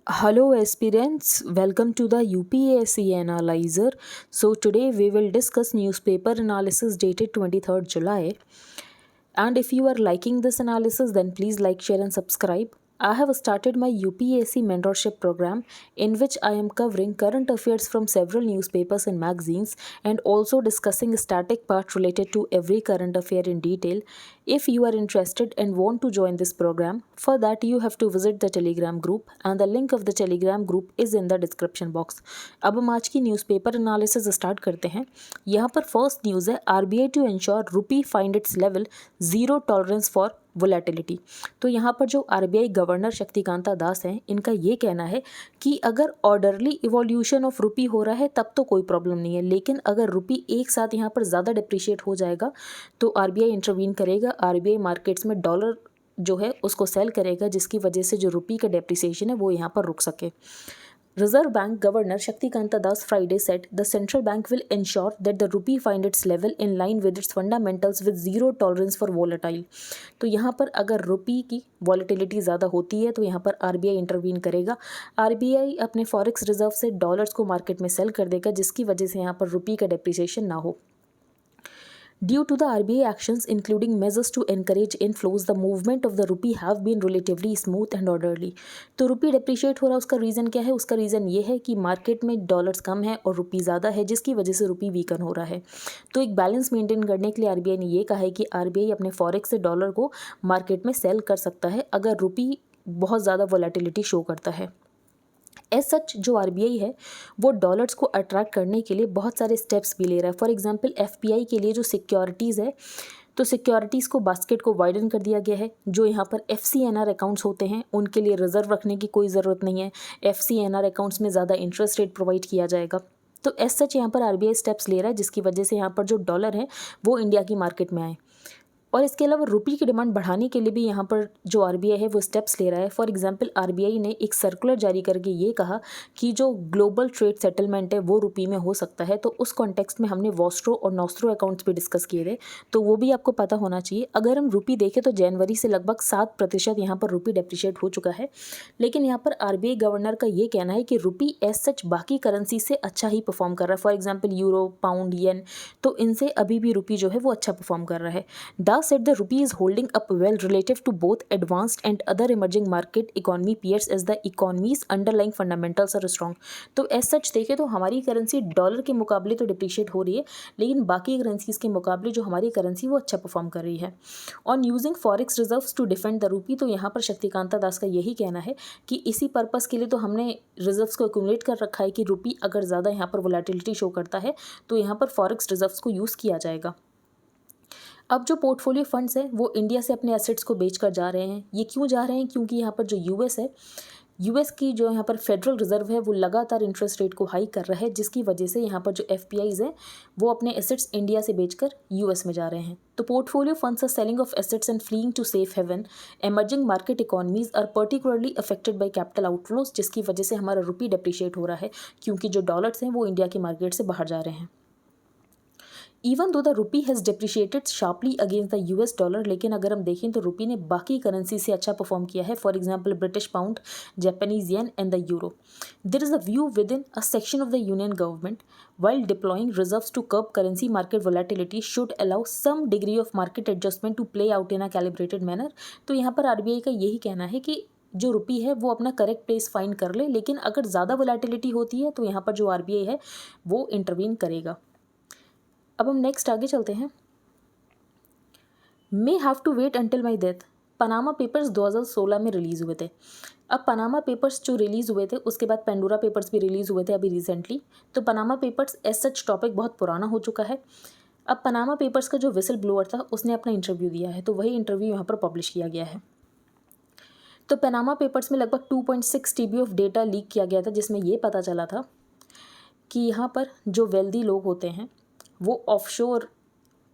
Hello aspirants, welcome to the UPSC Analyzer. So today we will discuss newspaper analysis dated 23rd July. And if you are liking this analysis, then please like, share and subscribe. I have started my UPSC mentorship program in which I am covering current affairs from several newspapers and magazines and also discussing static part related to every current affair in detail. If you are interested and want to join this program, for that you have to visit the Telegram group and the link of the Telegram group is in the description box. अब हम आज की newspaper analysis start करते हैं। यहाँ पर first news है RBI to ensure रूपी find its level zero tolerance for volatility. तो यहाँ पर जो RBI गवर्नर शक्तिकांता दास हैं, इनका ये कहना है कि अगर ऑर्डरली इवोल्यूशन ऑफ रुपी हो रहा है तब तो कोई प्रॉब्लम नहीं है, लेकिन अगर रुपी एक साथ यहाँ पर ज़्यादा डिप्रिशिएट हो जाएगा तो RBI इंटरवीन करेगा। RBI मार्केट्स में डॉलर जो है उसको सेल करेगा, जिसकी वजह से जो रुपी का डेप्रिसिएशन है वो यहाँ पर रुक सके। Reserve Bank Governor Shaktikanta Das Friday said the central bank will ensure that the rupee find its level in line with its fundamentals with zero tolerance for volatile। तो यहाँ पर अगर रुपी की वॉलेटिलिटी ज़्यादा होती है तो यहाँ पर RBI इंटरवीन करेगा। RBI अपने फॉरेक्स रिजर्व से डॉलर्स को मार्केट में सेल कर देगा, जिसकी वजह से यहाँ पर रुपी का डेप्रिसिएशन ना हो। Due to the RBI actions, including measures to encourage inflows, the movement of the rupee have been relatively smooth and orderly। तो रुपी डिप्रिशिएट हो रहा है, उसका रीज़न क्या है? उसका रीज़न ये है कि मार्केट में डॉलर्स कम है और रुपी ज़्यादा है, जिसकी वजह से रुपी वीकन हो रहा है। तो एक बैलेंस मेंटेन करने के लिए RBI ने ये कहा है कि RBI अपने फॉरेक्स से डॉलर को मार्केट में सेल कर सकता है अगर रुपी बहुत ज़्यादा वोलेटिलिटी शो करता है। एज सच जो RBI है वो डॉलर्स को अट्रैक्ट करने के लिए बहुत सारे स्टेप्स भी ले रहा है। फॉर एग्जांपल FPI के लिए जो सिक्योरिटीज़ है, तो सिक्योरिटीज़ को बास्केट को वाइडन कर दिया गया है। जो यहाँ पर FCNR अकाउंट्स होते हैं उनके लिए रिजर्व रखने की कोई ज़रूरत नहीं है। FCNR अकाउंट्स में ज़्यादा इंटरेस्ट रेट प्रोवाइड किया जाएगा। तो एज सच यहाँ पर RBI स्टेप्स ले रहा है, जिसकी वजह से यहाँ पर जो डॉलर है वो इंडिया की मार्केट में आए। और इसके अलावा रुपी की डिमांड बढ़ाने के लिए भी यहाँ पर जो RBI है वो स्टेप्स ले रहा है। फॉर एग्जांपल RBI ने एक सर्कुलर जारी करके ये कहा कि जो ग्लोबल ट्रेड सेटलमेंट है वो रुपी में हो सकता है। तो उस कॉन्टेक्स्ट में हमने वॉस्ट्रो और नॉस्ट्रो अकाउंट्स भी डिस्कस किए थे, तो वो भी आपको पता होना चाहिए। अगर हम रुपी देखें तो जनवरी से लगभग 7% यहाँ पर रुपी डेप्रिशिएट हो चुका है, लेकिन यहाँ पर RBI गवर्नर का ये कहना है कि रुपी एज सच बाकी करेंसी से अच्छा ही परफॉर्म कर रहा है। फॉर एग्जाम्पल यूरो, पाउंड, येन, तो इनसे अभी भी रुपी जो है वो अच्छा परफॉर्म कर रहा है। Das said the rupee is holding up well relative to both advanced and other emerging market economy peers as the economy's underlying fundamentals are strong। तो एज सच देखें तो हमारी करेंसी डॉलर के मुकाबले तो डिप्रिशिएट हो रही है, लेकिन बाकी करेंसीज के मुकाबले जो हमारी करेंसी वो अच्छा परफॉर्म कर रही है। On using forex reserves to defend the rupee, तो यहाँ पर शक्तिकांता दास का यही कहना है कि इसी पर्पज़ के लिए तो हमने रिजर्व्स को एक्यूमुलेट कर रखा है कि रुपी अगर ज़्यादा यहाँ पर वोलेटिलिटी शो करता है तो यहाँ पर फॉरेक्स रिजर्व्स को यूज़ किया जाएगा। अब जो पोर्टफोलियो फंड्स हैं वो इंडिया से अपने एसेट्स को बेचकर जा रहे हैं। ये क्यों जा रहे हैं? क्योंकि यहाँ पर जो US है, US की जो यहाँ पर फेडरल रिजर्व है वो लगातार इंटरेस्ट रेट को हाई कर रहा है, जिसकी वजह से यहाँ पर जो FPIs हैं वो अपने एसेट्स इंडिया से बेचकर US में जा रहे हैं। तो portfolio funds are selling off assets and fleeing to safe haven. Emerging market economies are particularly affected by capital outflows, जिसकी वजह से हमारा रुपी डेप्रिशिएट हो रहा है क्योंकि जो डॉलर्स हैं वो इंडिया की मार्केट से बाहर जा रहे हैं। Even though the rupee has depreciated sharply against the US dollar, लेकिन अगर हम देखें तो रुपी ने बाकी करेंसी से अच्छा परफॉर्म किया है। For example British pound, Japanese yen and the euro. There is a view within a section of the union government while deploying reserves to curb currency market volatility should allow some degree of market adjustment to play out in a calibrated manner। तो यहाँ पर RBI का यही कहना है कि जो रुपी है वो अपना करेक्ट प्लेस फाइंड कर ले, लेकिन अगर ज़्यादा वोलेटिलिटी होती है तो यहाँ पर जो RBI है वो इंटरवीन करेगा। अब हम नेक्स्ट आगे चलते हैं। May have to wait until my death, Panama Papers 2016 में रिलीज़ हुए थे। अब पनामा पेपर्स जो रिलीज़ हुए थे उसके बाद पेंडोरा पेपर्स भी रिलीज़ हुए थे अभी रिसेंटली। तो Panama Papers as such topic बहुत पुराना हो चुका है। अब पनामा पेपर्स का जो विसल ब्लोअर था उसने अपना इंटरव्यू दिया है, तो वही इंटरव्यू यहाँ पर पब्लिश किया गया है। तो पनामा पेपर्स में लगभग 2.6 TB ऑफ डेटा लीक किया गया था, जिसमें ये पता चला था कि यहाँ पर जो वेल्दी लोग होते हैं वो ऑफशोर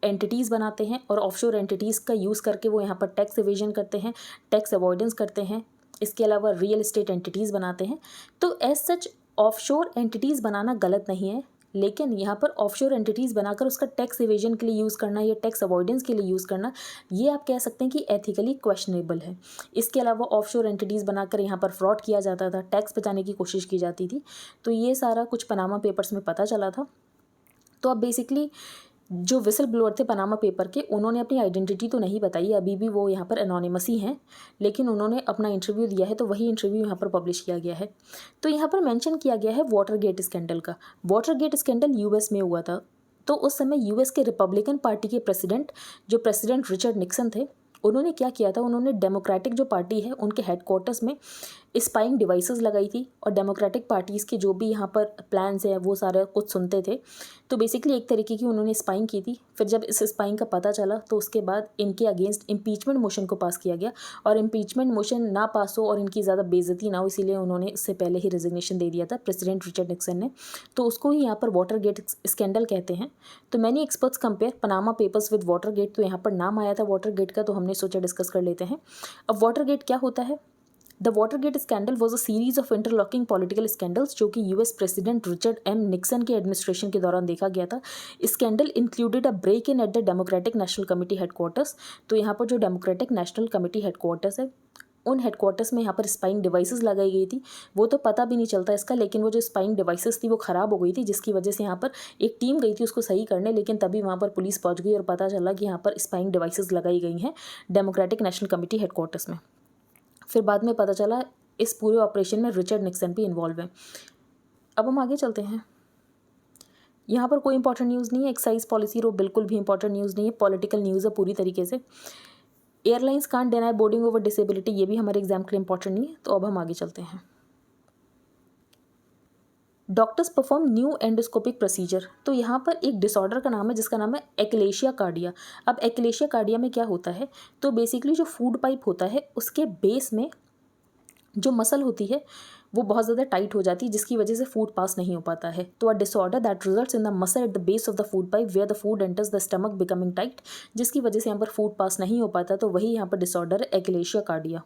एंटिटीज़ बनाते हैं और ऑफशोर एंटिटीज़ का यूज़ करके वो यहाँ पर टैक्स एवेजन करते हैं, टैक्स अवॉइडेंस करते हैं। इसके अलावा रियल एस्टेट एंटिटीज़ बनाते हैं। तो एज सच ऑफशोर एंटिटीज़ बनाना गलत नहीं है, लेकिन यहाँ पर ऑफशोर एंटिटीज़ बनाकर उसका टैक्स इवेजन के लिए यूज़ करना या टैक्स अवॉइडेंस के लिए यूज़ करना, ये आप कह सकते हैं कि एथिकली क्वेश्चनेबल है। इसके अलावा ऑफशोर एंटिटीज़ बनाकर यहाँ पर फ्रॉड किया जाता था, टैक्स बचाने की कोशिश की जाती थी। तो ये सारा कुछ पनामा पेपर्स में पता चला था। तो अब बेसिकली जो विसल ब्लोअर थे पनामा पेपर के, उन्होंने अपनी आइडेंटिटी तो नहीं बताई, अभी भी वो यहाँ पर एनोनिमस ही हैं, लेकिन उन्होंने अपना इंटरव्यू दिया है, तो वही इंटरव्यू यहाँ पर पब्लिश किया गया है। तो यहाँ पर मेंशन किया गया है वाटरगेट स्कैंडल का। वाटरगेट स्कैंडल यूएस में हुआ था। तो उस समय यूएस के रिपब्लिकन पार्टी के प्रेसिडेंट, जो प्रेसिडेंट रिचर्ड निक्सन थे, उन्होंने क्या किया था, उन्होंने डेमोक्रेटिक जो पार्टी है उनके हेडक्वार्टर्स में स्पाइंग डिवाइसेस लगाई थी, और डेमोक्रेटिक पार्टीज़ के जो भी यहाँ पर प्लान्स हैं वो सारे कुछ सुनते थे। तो बेसिकली एक तरीके की उन्होंने स्पाइंग की थी। फिर जब इस स्पाइंग का पता चला तो उसके बाद इनके अगेंस्ट इम्पीचमेंट मोशन को पास किया गया, और इम्पीचमेंट मोशन ना पास हो और इनकी ज़्यादा बेइज्जती ना हो, इसीलिए उन्होंने इससे पहले ही रेजिग्नेशन दे दिया था प्रेसिडेंट रिचर्ड निक्सन ने। तो उसको ही यहाँ पर वाटरगेट स्कैंडल कहते हैं। तो many experts compare Panama papers with Watergate. तो यहाँ पर नाम आया था वाटरगेट का, तो हमने सोचा डिस्कस कर लेते हैं। अब वाटरगेट क्या होता है? The Watergate scandal was a series of interlocking political scandals, जो कि US president Richard M Nixon के एडमिनिस्ट्रेशन के दौरान देखा गया था। Scandal included a break in at the Democratic National Committee headquarters. तो यहाँ पर जो डेमोक्रेटिक नेशनल कमेटी हेडक्वार्टर्स है, उन हेडक्वार्टर्स में यहाँ पर स्पाइंग डिवाइसेस लगाई गई थी। वो तो पता भी नहीं चलता इसका, लेकिन वो जो स्पाइंग डिवाइसेस थी वो ख़राब हो गई थी, जिसकी वजह से यहाँ पर एक टीम गई थी उसको सही करने, लेकिन तभी वहाँ पर पुलिस पहुँच गई और पता चला कि यहाँ पर स्पाइंग डिवाइसेस लगाई गई हैं डेमोक्रेटिक नेशनल कमेटी हेडक्वार्टर्स में। फिर बाद में पता चला इस पूरे ऑपरेशन में रिचर्ड निक्सन भी इन्वॉल्व है। अब हम आगे चलते हैं। यहाँ पर कोई इंपॉर्टेंट न्यूज़ नहीं है। एक्साइज पॉलिसी रो बिल्कुल भी इंपॉर्टेंट न्यूज़ नहीं है, पॉलिटिकल न्यूज़ है पूरी तरीके से। Airlines can't deny boarding over disability, ये भी हमारे एग्जाम के लिए इंपॉर्टेंट नहीं है। तो अब हम आगे चलते हैं। Doctors perform new endoscopic procedure. तो यहाँ पर एक डिसऑर्डर का नाम है जिसका नाम है एक्लेशिया कार्डिया। अब एक्लेशिया कार्डिया में क्या होता है? तो बेसिकली जो फूड पाइप होता है उसके बेस में जो मसल होती है वो बहुत ज़्यादा टाइट हो जाती है, जिसकी वजह से फूड पास नहीं हो पाता है। तो a disorder that results in the muscle at the base of the food pipe where the food enters the stomach becoming tight, जिसकी वजह से यहाँ पर फूड पास नहीं हो पाता। तो वही यहाँ पर डिसऑर्डर है एक्लेशिया कार्डिया।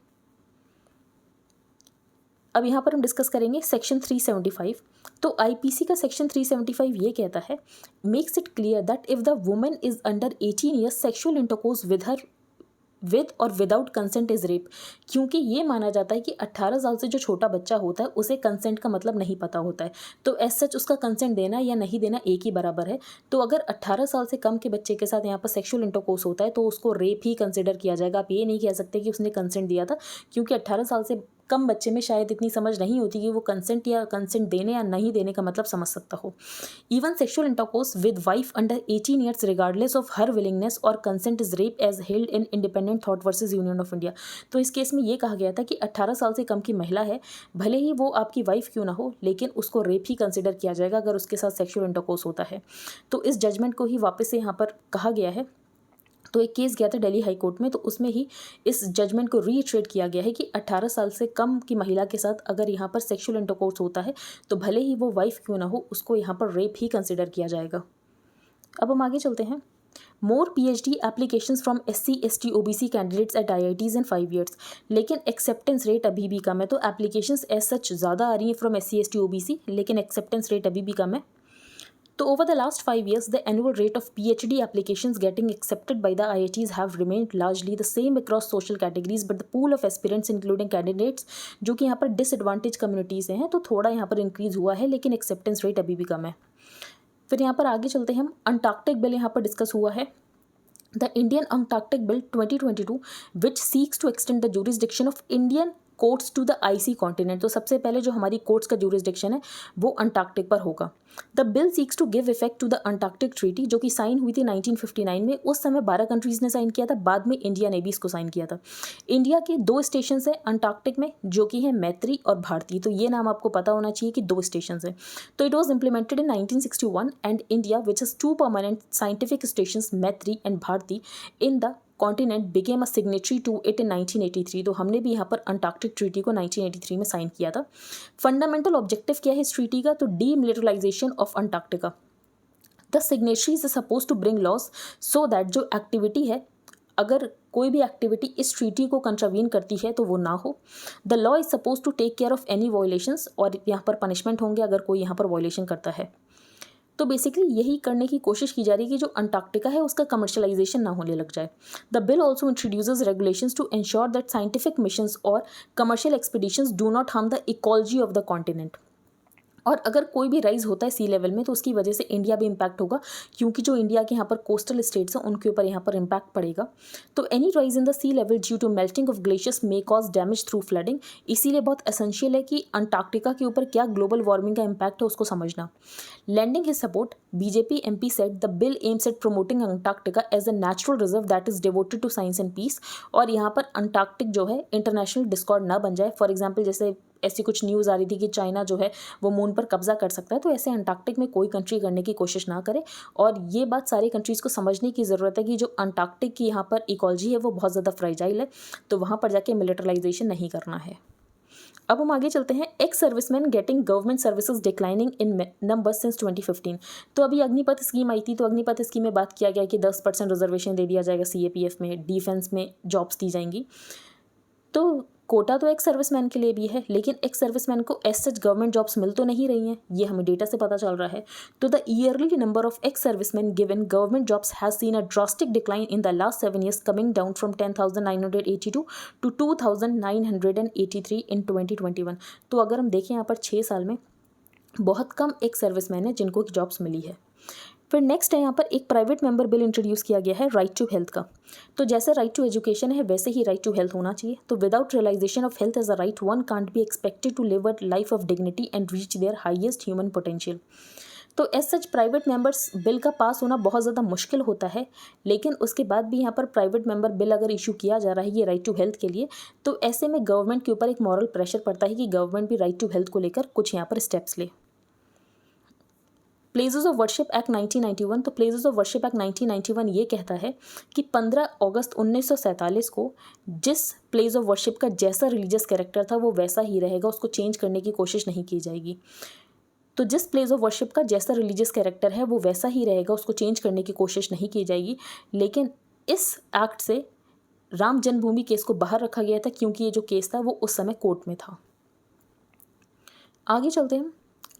अब यहाँ पर हम डिस्कस करेंगे सेक्शन 375। तो आईपीसी का सेक्शन 375 ये कहता है, makes it clear that if the women is under 18 years sexual intercourse with और विदाउट कंसेंट इज रेप। क्योंकि ये माना जाता है कि 18 साल से जो छोटा बच्चा होता है उसे कंसेंट का मतलब नहीं पता होता है, तो एज सच उसका कंसेंट देना या नहीं देना एक ही बराबर है। तो अगर 18 साल से कम के बच्चे के साथ यहाँ पर सेक्सुअल इंटरकोर्स होता है तो उसको रेप ही कंसिडर किया जाएगा। आप ये नहीं कह सकते कि उसने कंसेंट दिया था, क्योंकि 18 साल से कम बच्चे में शायद इतनी समझ नहीं होती कि वो कंसेंट या कंसेंट देने या नहीं देने का मतलब समझ सकता हो। Even sexual intercourse with wife under 18 years regardless of her willingness और consent is rape as held in Independent Thought versus Union of India. तो इस केस में ये कहा गया था कि 18 साल से कम की महिला है, भले ही वो आपकी वाइफ क्यों ना हो, लेकिन उसको रेप ही कंसिडर किया जाएगा अगर उसके साथ सेक्सुअल इंटरकोर्स होता है। तो इस जजमेंट को ही वापस से यहाँ पर कहा गया है। तो एक केस गया था दिल्ली हाई कोर्ट में, तो उसमें ही इस जजमेंट को रीइटरेट किया गया है कि 18 साल से कम की महिला के साथ अगर यहाँ पर सेक्सुअल इंटरकोर्स होता है तो भले ही वो वाइफ क्यों ना हो, उसको यहाँ पर रेप ही कंसिडर किया जाएगा। अब हम आगे चलते हैं। More PhD applications from SC ST OBC candidates at IITs in 5 years। लेकिन एक्सेप्टेंस रेट अभी भी कम है। तो एप्लीकेशंस एज सच ज़्यादा आ रही हैं फ्रॉम SC ST OBC, लेकिन एक्सेप्टेंस रेट अभी भी कम है। तो over the last 5 years, the annual rate of PhD applications getting accepted by the IITs have remained largely the same across social categories, but the pool of aspirants including candidates जो कि यहाँ पर disadvantage community से हैं, तो थोड़ा यहाँ पर इंक्रीज़ हुआ है, लेकिन एक्सेप्टेंस रेट अभी भी कम है। फिर यहाँ पर आगे चलते हैं हम। अंटार्कटिक बिल यहाँ पर डिस्कस हुआ है। The Indian Antarctic Bill 2022 which seeks to extend the jurisdiction of Indian courts to the icy continent. तो सबसे पहले जो हमारी कोर्ट्स का जुरिसडिक्शन है वो अंटार्कटिक पर होगा। The bill seeks to give effect to the Antarctic treaty, जो कि साइन हुई थी 1959 में। उस समय 12 कंट्रीज़ ने साइन किया था, बाद में इंडिया ने भी इसको साइन किया था। इंडिया के 2 स्टेशन है अंटार्कटिक में, जो कि है मैत्री और भारती। तो ये नाम आपको पता होना चाहिए कि 2 स्टेशन है। तो it was implemented in 1961 and India which is 2 permanent scientific station Maitri and Bharati in the continent became a signatory to it in 1983। तो हमने भी यहाँ पर अंटार्कटिक ट्रीटी को 1983 में साइन किया था। फंडामेंटल ऑब्जेक्टिव क्या है इस ट्रीटी का? तो demilitarisation of Antarctica. The signatories is suppose to bring laws so that जो एक्टिविटी है, अगर कोई भी एक्टिविटी इस ट्रीटी को कंट्रावीन करती है तो वो ना हो। The law is suppose to take care of any violations, और यहाँ पर पनिशमेंट होंगे अगर कोई यहाँ पर वायलेशन करता है। तो बेसिकली यही करने की कोशिश की जा रही है कि जो अंटार्कटिका है उसका कमर्शलाइजेशन ना होने लग जाए। The bill also introduces regulations to ensure that scientific missions और commercial expeditions do not harm the ecology of the continent. और अगर कोई भी राइज होता है सी लेवल में तो उसकी वजह से इंडिया भी इम्पैक्ट होगा, क्योंकि जो इंडिया के यहाँ पर कोस्टल स्टेट्स हैं उनके ऊपर यहाँ पर इम्पैक्ट पड़ेगा। तो any rise in the sea level due to melting of glaciers may cause damage through flooding. इसीलिए बहुत एसेंशियल है कि अंटार्कटिका के ऊपर क्या ग्लोबल वार्मिंग का इम्पैक्ट है उसको समझना। Lending his support, BJP MP said the bill aims at promoting Antarctica as a natural reserve that is devoted to science and peace. और यहाँ पर अंटार्कटिक जो है इंटरनेशनल डिस्कॉर्ड ना बन जाए। फॉर एग्जाम्पल जैसे ऐसी कुछ न्यूज़ आ रही थी कि चाइना जो है वो मून पर कब्जा कर सकता है, तो ऐसे अंटार्कटिक में कोई कंट्री करने की कोशिश ना करे। और ये बात सारी कंट्रीज़ को समझने की ज़रूरत है कि जो अंटार्कटिक की यहाँ पर इकोलॉजी है वो बहुत ज़्यादा फ्रेजाइल है, तो वहाँ पर जाके मिलिटराइजेशन नहीं करना है। अब हम आगे चलते हैं। Ex serviceman getting government services declining in number since 2015। तो अभी अग्निपथ स्कीम आई थी, तो अग्निपथ स्कीम में बात किया गया कि 10% रिजर्वेशन दे दिया जाएगा सीएपीएफ में, डिफेंस में जॉब्स दी जाएंगी। तो कोटा तो एक्स सर्विसमैन के लिए भी है, लेकिन एक्स सर्विसमैन को एज सच गवर्नमेंट जॉब्स मिल तो नहीं रही हैं, ये हमें डेटा से पता चल रहा है। तो the yearly number of ex servicemen given government jobs has seen a drastic decline in the last 7 years, coming down from 10,982 to 2,983 in 2021। तो अगर हम देखें यहाँ पर 6 साल में बहुत कम एक्स सर्विसमैन है जिनको जॉब्स मिली है। फिर नेक्स्ट है यहाँ पर एक प्राइवेट मेंबर बिल इंट्रोड्यूस किया गया है राइट टू हेल्थ का। तो जैसे राइट टू एजुकेशन है वैसे ही राइट टू हेल्थ होना चाहिए। तो without realisation of health as a right one can't be expected to live a life of dignity and reach their highest human potential. तो as such private members bill का pass होना बहुत ज़्यादा मुश्किल होता है, लेकिन उसके बाद भी यहाँ पर प्राइवेट मेंबर बिल अगर इशू किया जा रहा है ये राइट टू हेल्थ के लिए, तो ऐसे में गवर्नमेंट के ऊपर एक मॉरल प्रेशर पड़ता है कि गवर्नमेंट भी राइट टू हेल्थ को लेकर कुछ यहाँ पर स्टेप्स ले। Places of worship act 1991। तो प्लेसेस ऑफ वर्शिप एक्ट 1991 ये कहता है कि 15 अगस्त 1947 को जिस प्लेस ऑफ वर्शिप का जैसा रिलीजियस कैरेक्टर था वो वैसा ही रहेगा, उसको चेंज करने की कोशिश नहीं की जाएगी। तो जिस प्लेस ऑफ वर्शिप का जैसा रिलीजियस कैरेक्टर है वो वैसा ही रहेगा, उसको चेंज करने की कोशिश नहीं की जाएगी। लेकिन इस एक्ट से राम जन्मभूमि केस को बाहर रखा गया था, क्योंकि ये जो केस था वो उस समय कोर्ट में था। आगे चलते हैं।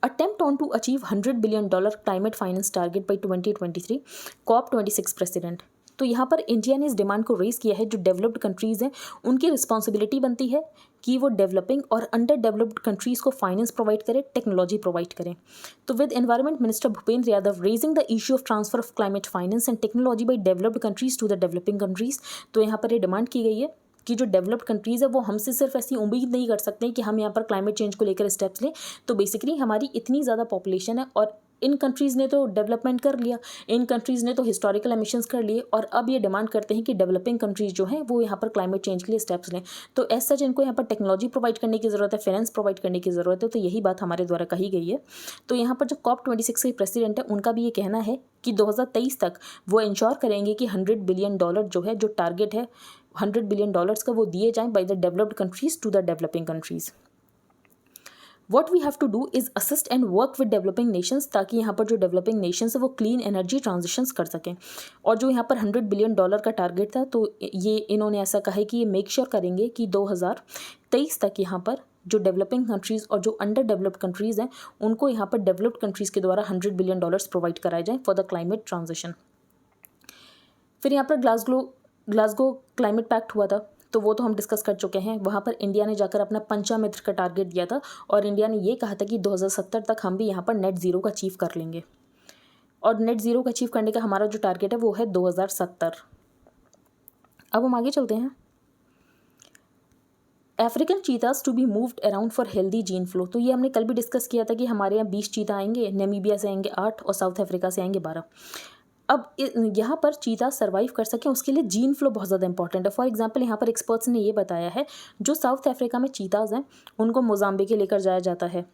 Attempt on to achieve $100 billion climate finance target by 2023, COP26 president. तो यहाँ पर इंडिया ने इस डिमांड को रेज किया है, जो डेवलप्ड कंट्रीज़ हैं उनकी रिस्पॉन्सिबिलिटी बनती है कि वो डेवलपिंग और अंडर डेवलप्ड कंट्रीज़ को फाइनेंस प्रोवाइड करें, टेक्नोलॉजी प्रोवाइड करें। तो with environment minister Bhupender Yadav raising the issue of transfer of climate finance and technology by developed countries to the developing countries. तो यहाँ पर ये डिमांड की गई है कि जो डेवलप्ड कंट्रीज़ है वो हमसे सिर्फ ऐसी उम्मीद नहीं कर सकते हैं कि हम यहाँ पर क्लाइमेट चेंज को लेकर स्टेप्स लें। तो बेसिकली हमारी इतनी ज़्यादा पॉपुलेशन है और इन कंट्रीज़ ने तो डेवलपमेंट कर लिया, इन कंट्रीज़ ने तो हिस्टोरिकल एमिशंस कर लिए, और अब ये डिमांड करते हैं कि डेवलपिंग कंट्रीज़ जो हैं वो यहाँ पर क्लाइमेट चेंज के लिए स्टेप्स लें। तो एज सच इनको यहाँ पर टेक्नोलॉजी प्रोवाइड करने की ज़रूरत है, फाइनेंस प्रोवाइड करने की ज़रूरत है। तो यही बात हमारे द्वारा कही गई है। तो यहाँ पर जो COP26 के प्रेसिडेंट है उनका भी ये कहना है कि 2023 तक वो इंश्योर करेंगे कि $100 बिलियन जो है, जो टारगेट है $100 बिलियन का, वो दिए जाएं by the developed countries to the developing countries. What we have to do is assist and work with developing nations, ताकि यहाँ पर जो डेवलपिंग नेशंस है वो क्लीन एनर्जी ट्रांजिशंस कर सकें। और जो यहाँ पर $100 बिलियन का टारगेट था, तो ये इन्होंने ऐसा कहा है कि ये मेक श्योर करेंगे कि 2023 तक यहाँ पर जो डेवलपिंग कंट्रीज़ और जो अंडर डेवलप्ड कंट्रीज़ हैं उनको यहाँ पर डेवलप्ड कंट्रीज़ के द्वारा $100 बिलियन प्रोवाइड कराए जाएँ फॉर द क्लाइमेट ट्रांजिशन। फिर यहाँ पर ग्लासगो क्लाइमेट पैक्ट हुआ था, तो वो तो हम डिस्कस कर चुके हैं। वहाँ पर इंडिया ने जाकर अपना पंचामित्र का टारगेट दिया था, और इंडिया ने ये कहा था कि 2070 तक हम भी यहाँ पर नेट ज़ीरो का अचीव कर लेंगे। और नेट ज़ीरो का अचीव करने का हमारा जो टारगेट है वो है 2070। अब हम आगे चलते हैं। African cheetahs to be moved around for healthy gene flow. तो ये हमने कल भी डिस्कस किया था कि हमारे यहाँ 20 चीता आएंगे, नामीबिया से आएंगे 8 और साउथ अफ्रीका से आएंगे 12। अब यहाँ पर चीता सर्वाइव कर सकें उसके लिए जीन फ्लो बहुत ज़्यादा इंपॉर्टेंट है। फॉर एग्जांपल यहाँ पर एक्सपर्ट्स ने ये बताया है, जो साउथ अफ्रीका में चीताज़ हैं उनको मोजाम्बिक लेकर जाया जाता है,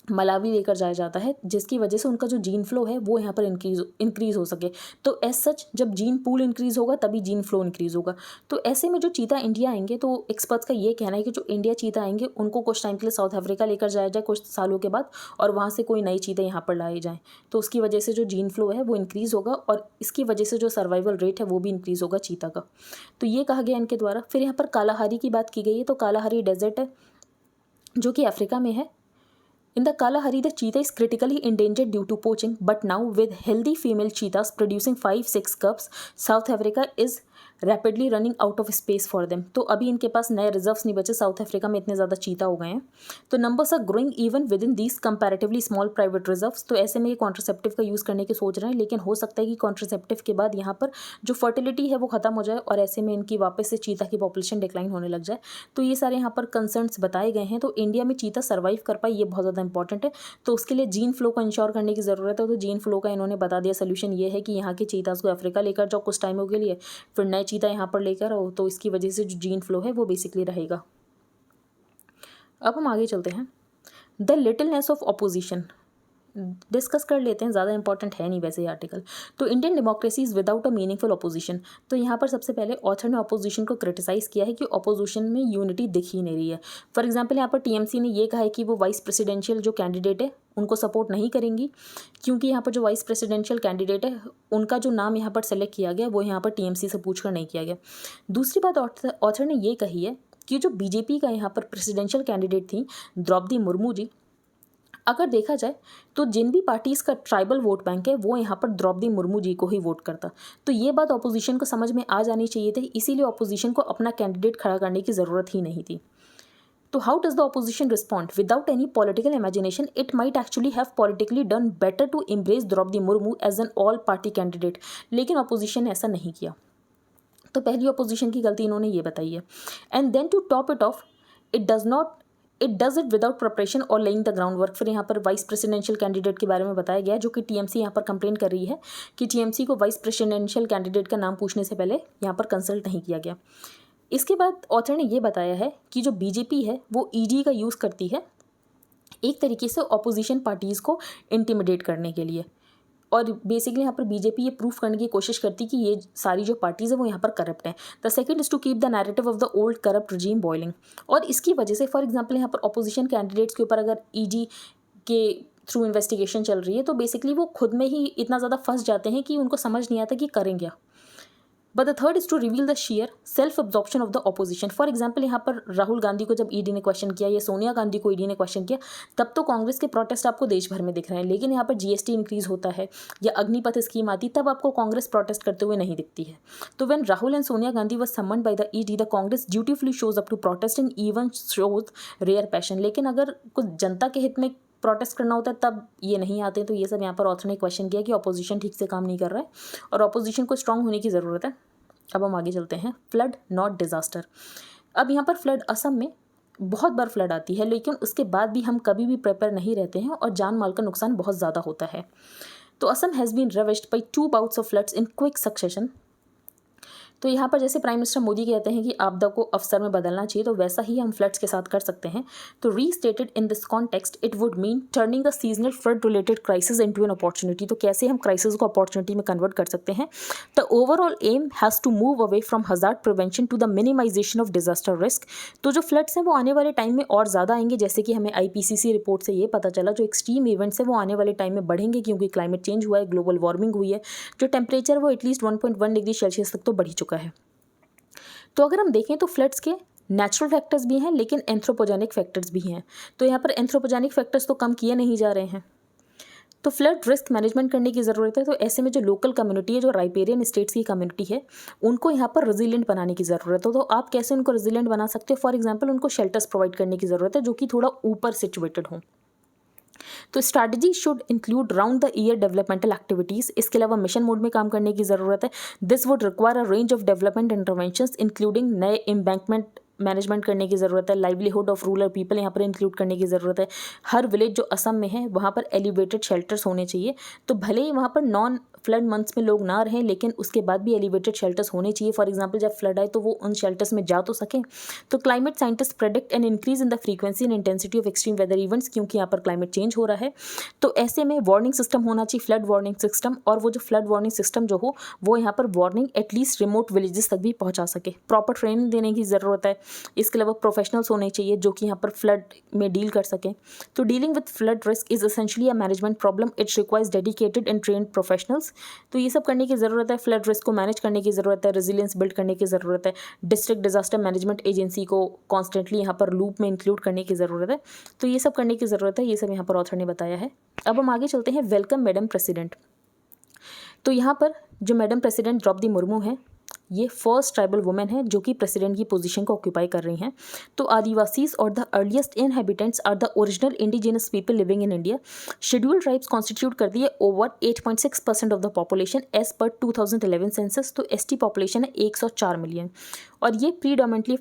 मलावी लेकर जाया जाता है, जिसकी वजह से उनका जो जीन फ्लो है वो यहाँ पर इंक्रीज़ हो सके। तो एज सच जब जीन पूल इंक्रीज़ होगा तभी जीन फ्लो इंक्रीज़ होगा। तो ऐसे में जो चीता इंडिया आएंगे, तो एक्सपर्ट्स का ये कहना है कि जो इंडिया चीता आएंगे उनको कुछ टाइम के लिए साउथ अफ्रीका लेकर जाया जाए कुछ सालों के बाद, और वहाँ से कोई नई चीता यहाँ पर लाए जाएँ। तो उसकी वजह से जो जीन फ्लो है वो इंक्रीज़ होगा, और इसकी वजह से जो सर्वाइवल रेट है वो भी इंक्रीज़ होगा चीता का। तो ये कहा गया इनके द्वारा। फिर यहाँ पर कालाहारी की बात की गई है। तो कालाहारी डेजर्ट है जो कि अफ्रीका में है। In the Kalahari, the cheetah is critically endangered due to poaching, but now with healthy female cheetahs producing 5-6 cubs, South Africa is rapidly running out of space for them. तो अभी इनके पास नए reserves नहीं बचे, south Africa में इतने ज़्यादा चीता हो गए हैं। तो numbers are growing even within these comparatively small private reserves. तो ऐसे में ये कॉन्ट्रासेप्टिव का यूज़ करने की सोच रहे हैं, लेकिन हो सकता है कि कॉन्ट्रासेप्टिव के बाद यहाँ पर जो फर्टिलिटी है वो खत्म हो जाए और ऐसे में इनकी वापस से चीता की पॉपुलेशन डिक्लाइन होने लग जाए। तो ये सारे यहाँ पर कंसर्न्स बताए गए हैं। तो इंडिया में चीता सर्वाइव कर पाए, ये बहुत ज़्यादा इंपॉर्टेंट है। तो उसके लिए जीन फ्लो को इंश्योर करने की ज़रूरत है। तो जीन फ्लो का इन्होंने बता दिया सोल्यूशन ये है कि यहाँ के चीतास को अफ्रीका लेकर जाओ कुछ टाइमों के लिए, फिर नए चीता यहाँ पर लेकर आओ। तो इसकी वजह से जो जीन फ्लो है वो बेसिकली रहेगा। अब हम आगे चलते हैं। The littleness of opposition discuss कर लेते हैं, ज़्यादा इंपॉर्टेंट है नहीं वैसे ये आर्टिकल। तो Indian democracy is without a meaningful opposition. तो यहाँ पर सबसे पहले ऑथर ने ऑपोजिशन को क्रिटिसाइज़ किया है कि ऑपोजिशन में यूनिटी दिख ही नहीं रही है। फॉर एग्जांपल यहाँ पर टीएमसी ने ये कहा है कि वो वाइस प्रेसिडेंशियल जो कैंडिडेट है उनको सपोर्ट नहीं करेंगी, क्योंकि यहाँ पर जो वाइस प्रेसिडेंशियल कैंडिडेट है उनका जो नाम यहाँ पर सेलेक्ट किया गया वो यहाँ पर टीएमसी से पूछकर नहीं किया गया। दूसरी बात ऑथर ने ये कही है कि जो बीजेपी का यहाँ पर प्रेसिडेंशियल कैंडिडेट थी द्रौपदी मुर्मू जी, अगर देखा जाए तो जिन भी पार्टीज़ का ट्राइबल वोट बैंक है वो यहाँ पर द्रौपदी मुर्मू जी को ही वोट करता। तो ये बात ऑपोजिशन को समझ में आ जानी चाहिए थी, इसीलिए ऑपोजिशन को अपना कैंडिडेट खड़ा करने की ज़रूरत ही नहीं थी। तो how does the opposition respond? Without any political imagination it might actually have politically done better to embrace Droupadi Murmu as an all party candidate, लेकिन ऑपोजिशन ने ऐसा नहीं किया। तो पहली ऑपोजिशन की गलती इन्होंने ये बताई है। And then to top it off, it does it without preparation और लेइंग द ग्राउंड वर्क। फिर यहाँ पर वाइस प्रेसिडेंशियल कैंडिडेट के बारे में बताया गया, जो कि टीएमसी यहाँ पर कंप्लेन कर रही है कि टीएमसी को वाइस प्रेसिडेंशियल कैंडिडेट का नाम पूछने से पहले यहाँ पर कंसल्ट नहीं किया गया। इसके बाद ऑथर ने ये बताया है कि जो बीजेपी है वो ईडी का यूज़ करती है एक तरीके से ऑपोजिशन पार्टीज़ को इंटिमिडेट करने के लिए, और बेसिकली यहाँ पर बीजेपी ये प्रूफ करने की कोशिश करती कि ये सारी जो पार्टीज़ है वो यहाँ पर करप्ट हैं। The second is to keep the narrative of the old corrupt regime boiling. और इसकी वजह से फॉर एग्जांपल यहाँ पर ऑपोजिशन कैंडिडेट्स के ऊपर अगर ईडी के थ्रू इन्वेस्टिगेशन चल रही है तो बेसिकली वो खुद में ही इतना ज़्यादा फंस जाते हैं कि उनको समझ नहीं आता कि करेंगे क्या। But the third is to reveal the sheer self absorption of the opposition. For example यहाँ पर राहुल गांधी को जब ईडी ने क्वेश्चन किया या सोनिया गांधी को ईडी ने क्वेश्चन किया, तब तो कांग्रेस के प्रोटेस्ट आपको देश भर में दिख रहे हैं, लेकिन यहाँ पर जीएसटी इंक्रीज होता है या अग्निपथ स्कीम आती तब आपको कांग्रेस प्रोटेस्ट करते हुए नहीं दिखती है। तो when Rahul and Sonia Gandhi was summoned by the ED, the Congress dutifully shows up to protest and even shows rare passion. लेकिन अगर कुछ जनता के हित में प्रोटेस्ट करना होता है तब ये नहीं आते। तो ये सब यहाँ पर ऑथर ने क्वेश्चन किया कि ऑपोजिशन ठीक से काम नहीं कर रहा है और ऑपोजिशन को स्ट्रांग होने की ज़रूरत है। अब हम आगे चलते हैं। Flood not disaster. अब यहाँ पर फ्लड, असम में बहुत बार फ्लड आती है, लेकिन उसके बाद भी हम कभी भी प्रिपेयर नहीं रहते हैं और जान माल का नुकसान बहुत ज़्यादा होता है। तो Assam has been ravished by 2 bouts of floods in quick succession. तो यहाँ पर जैसे प्राइम मिनिस्टर मोदी कहते हैं कि आपदा को अवसर में बदलना चाहिए, तो वैसा ही हम फ्लड्स के साथ कर सकते हैं। तो restated in this context it would mean turning a seasonal flood related crisis into an opportunity. तो कैसे हम क्राइसिस को अपॉर्चुनिटी में कन्वर्ट कर सकते हैं? The overall aim has to move away from hazard prevention to the minimisation of disaster risk. तो जो फ्लड्स हैं वो आने वाले टाइम में और ज़्यादा आएंगे, जैसे कि हमें IPCC रिपोर्ट से ये पता चला जो एक्सट्रीम इवेंट्स हैं वो आने वाले टाइम में बढ़ेंगे, क्योंकि क्लाइमेट चेंज हुआ है, ग्लोबल वार्मिंग हुई है, जो टेम्परेचर वो एटलीस्ट 1.1 डिग्री सेल्सियस तक तो बढ़ ही चुका है। तो अगर हम देखें तो फ्लड्स के नेचुरल फैक्टर्स भी हैं लेकिन एंथ्रोपोजेनिक फैक्टर्स भी हैं। तो यहाँ पर एंथ्रोपोजेनिक फैक्टर्स तो कम किए नहीं जा रहे हैं, तो फ्लड रिस्क मैनेजमेंट करने की ज़रूरत है। तो ऐसे में जो लोकल कम्युनिटी है, जो राइपेरियन स्टेट्स की कम्युनिटी है, उनको यहाँ पर रेजिलिएंट बनाने की ज़रूरत है। तो आप कैसे उनको रेजिलिएंट बना सकते हो? फॉर एग्जांपल उनको शेल्टर्स प्रोवाइड करने की ज़रूरत है जो कि थोड़ा ऊपर सिचुएटेड हों। तो strategy should include round the year developmental activities. इसके अलावा मिशन मोड में काम करने की ज़रूरत है। This would require a range of development interventions including नए एम्बैंकमेंट मैनेजमेंट करने की ज़रूरत है, लाइवलीहुड ऑफ रूरल पीपल यहाँ पर इंक्लूड करने की ज़रूरत है। हर विलेज जो असम में है वहाँ पर एलिवेटेड शेल्टर्स होने चाहिए। तो भले ही वहाँ पर नॉन फ्लड मंथ्स में लोग ना रहें, लेकिन उसके बाद भी एलिवेटेड शेल्टर्स होने चाहिए। फॉर एग्जांपल जब फ्लड आए तो वो उन शेल्टर्स में जा तो सकें। तो climate scientist predict an increase in the frequency and intensity of extreme weather events, क्योंकि यहाँ पर क्लाइमेट चेंज हो रहा है। तो ऐसे में वार्निंग सिस्टम होना चाहिए, फ्लड वार्निंग सिस्टम, और वो जो फ्लड वार्निंग सिस्टम जो हो वो यहाँ पर वार्निंग एटलीस्ट रिमोट विलेजेस तक भी पहुँचा सके। प्रॉपर ट्रेनिंग देने की ज़रूरत है। इसके अलावा प्रोफेशनल्स होने चाहिए जो कि यहाँ पर फ्लड में डील कर सकें। तो dealing with flood risk is essentially a management problem. It requires dedicated and trained professionals. Things. तो ये सब करने की ज़रूरत है। फ्लड रिस्क को मैनेज करने की ज़रूरत है, रेजिलियंस बिल्ड करने की ज़रूरत है, डिस्ट्रिक्ट डिजास्टर मैनेजमेंट एजेंसी को कॉन्स्टेंटली यहाँ पर लूप में इंक्लूड करने की ज़रूरत है। तो ये सब करने की ज़रूरत है, ये सब यहाँ पर ऑथर ने बताया है। अब हम आगे चलते हैं, वेलकम मैडम प्रेसिडेंट। तो यहाँ पर जो मैडम प्रेसिडेंट द्रौपदी मुर्मू हैं, ये फर्स्ट ट्राइबल वुमेन है जो कि प्रेसिडेंट की पोजीशन को ऑक्यूपाई कर रही हैं। तो आदिवासीज और the earliest inhabitants are the original indigenous people living in India. Scheduled tribes constitute करती है over 8.6% of the population as per 2011 census. तो एसटी पॉपुलेशन है 104 मिलियन और ये प्रीडोमिनेटली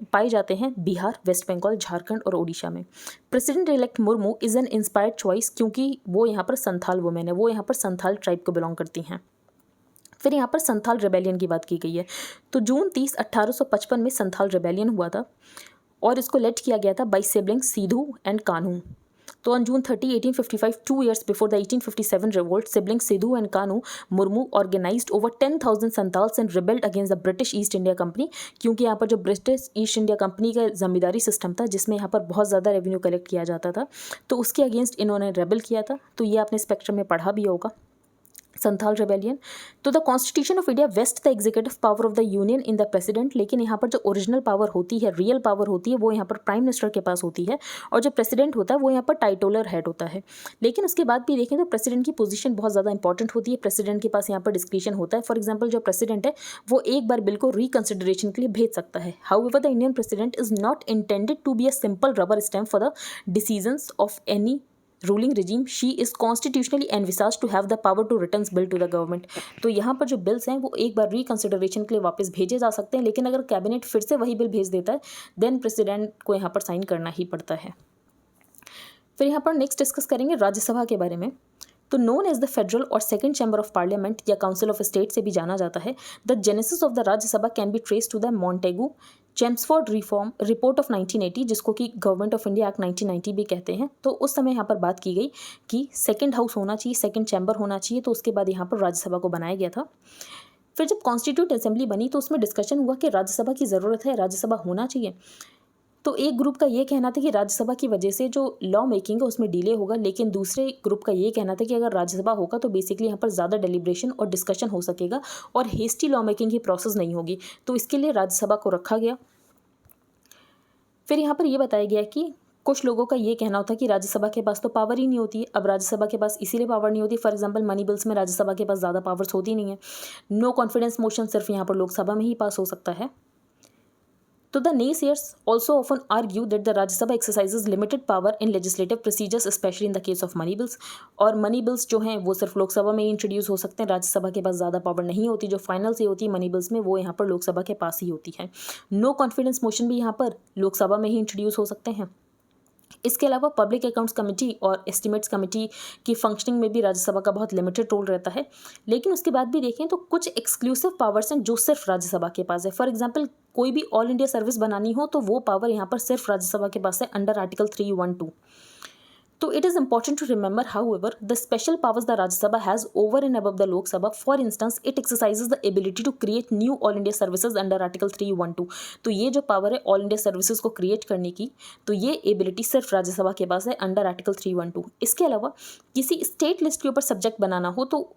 पाए जाते हैं बिहार, वेस्ट बंगाल, झारखंड और ओडिशा में। President elect Murmu is an inspired choice क्योंकि वो यहाँ पर संथाल वुमेन है, वो यहाँ पर संथाल ट्राइब को बिलोंग करती हैं। फिर यहाँ पर संथाल रेबेलियन की बात की गई है। तो जून 30, 1855 में संथाल रेबेलियन हुआ था और इसको लेड किया गया था by sibling Sidhu and Kanhu. तो on June 30, 1855, 2 years before the 1857 revolt, sibling Sidhu and Kanhu Murmu organised over 10,000 Santhals and rebelled against the British East India Company. क्योंकि यहाँ पर जो ब्रिटिश ईस्ट इंडिया कंपनी का जमींदारी सिस्टम था जिसमें यहाँ पर बहुत ज़्यादा रेवेन्यू कलेक्ट किया जाता था, तो उसके अगेंस्ट इन्होंने रेबल किया था। तो ये आपने स्पेक्ट्रम में पढ़ा भी होगा, संथाल रेबेलियन। तो the constitution of India vests the executive power of the union in the president. लेकिन यहाँ पर जो ओरिजिनल पावर होती है, रियल पावर होती है, वो यहाँ पर प्राइम मिनिस्टर के पास होती है और जो प्रेसिडेंट होता है वो यहाँ पर टाइटोलर हेड होता है। लेकिन उसके बाद भी देखें तो प्रेसिडेंट की पोजीशन बहुत ज़्यादा इंपॉर्टेंट होती है। प्रेसिडेंट के पास यहाँ पर डिस्क्रिशन होता है। फॉर एग्जाम्पल जो प्रेसिडेंट है वो एक बार बिल को रिकन्सिडरेशन के लिए भेज सकता है। However the Indian president is not intended to be a simple rubber stamp for the decisions of any ruling regime. She is constitutionally envisaged to have the power to return bill to the government. तो यहाँ पर जो bills हैं वो एक बार reconsideration के लिए वापस भेजे जा सकते हैं, लेकिन अगर कैबिनेट फिर से वही बिल भेज देता है देन प्रेसिडेंट को यहाँ पर साइन करना ही पड़ता है। फिर यहाँ पर नेक्स्ट डिस्कस करेंगे राज्यसभा के बारे में। तो नोन एज द फेडरल और सेकंड चैम्बर ऑफ पार्लियामेंट या काउंसिल ऑफ स्टेट से भी जाना जाता है। The genesis of the Rajya Sabha can be traced to the Montagu Chelmsford reform report of 1980, जिसको कि गवर्नमेंट ऑफ इंडिया एक्ट 1990 भी कहते हैं। तो उस समय यहाँ पर बात की गई कि सेकंड हाउस होना चाहिए, सेकंड चैम्बर होना चाहिए, तो उसके बाद यहाँ पर राज्यसभा को बनाया गया था। फिर जब कॉन्स्टिट्यूट असेंबली बनी तो उसमें डिस्कशन हुआ कि राज्यसभा की ज़रूरत है, राज्यसभा होना चाहिए। तो एक ग्रुप का ये कहना था कि राज्यसभा की वजह से जो लॉ मेकिंग है उसमें डिले होगा, लेकिन दूसरे ग्रुप का ये कहना था कि अगर राज्यसभा होगा तो बेसिकली यहाँ पर ज़्यादा डेलिब्रेशन और डिस्कशन हो सकेगा और हेस्टी लॉ मेकिंग की प्रोसेस नहीं होगी। तो इसके लिए राज्यसभा को रखा गया। फिर यहाँ पर ये बताया गया कि कुछ लोगों का ये कहना होता है कि राज्यसभा के पास तो पावर ही नहीं होती है। अब राज्यसभा के पास इसीलिए पावर नहीं होती, फॉर एग्जांपल मनी बिल्स में राज्यसभा के पास ज़्यादा पावर्स होती नहीं है। नो कॉन्फिडेंस मोशन सिर्फ यहाँ पर लोकसभा में ही पास हो सकता है। तो the naysayers also often argue that the Rajya Sabha exercises limited power in legislative procedures, especially in the case of money bills। और मनी बिल्स जो हैं वो सिर्फ लोकसभा में ही इंट्रोड्यूस हो सकते हैं, राज्यसभा के पास ज़्यादा पावर नहीं होती। जो फाइनल से होती है मनी बिल्स में वो यहाँ पर लोकसभा के पास ही होती है। नो कॉन्फिडेंस मोशन भी यहाँ पर लोकसभा में ही इंट्रोड्यूस हो सकते हैं। इसके अलावा पब्लिक अकाउंट्स कमेटी और एस्टिमेट्स कमेटी की फंक्शनिंग में भी राज्यसभा का बहुत लिमिटेड रोल रहता है। लेकिन उसके बाद भी देखें तो कुछ एक्सक्लूसिव पावर्स हैं जो सिर्फ राज्यसभा के पास है। फॉर एग्जांपल कोई भी ऑल इंडिया सर्विस बनानी हो तो वो पावर यहाँ पर सिर्फ राज्यसभा के पास है अंडर आर्टिकल 312। तो it is important to remember, however, the special powers the Rajya Sabha has over and above the Lok Sabha. For instance, it exercises the ability to create new all India services under Article 312. तो ये जो power है all India services को create करने की, तो ये ability सिर्फ राज्यसभा के पास है अंडर आर्टिकल 312। इसके अलावा किसी स्टेट लिस्ट के ऊपर सब्जेक्ट बनाना हो तो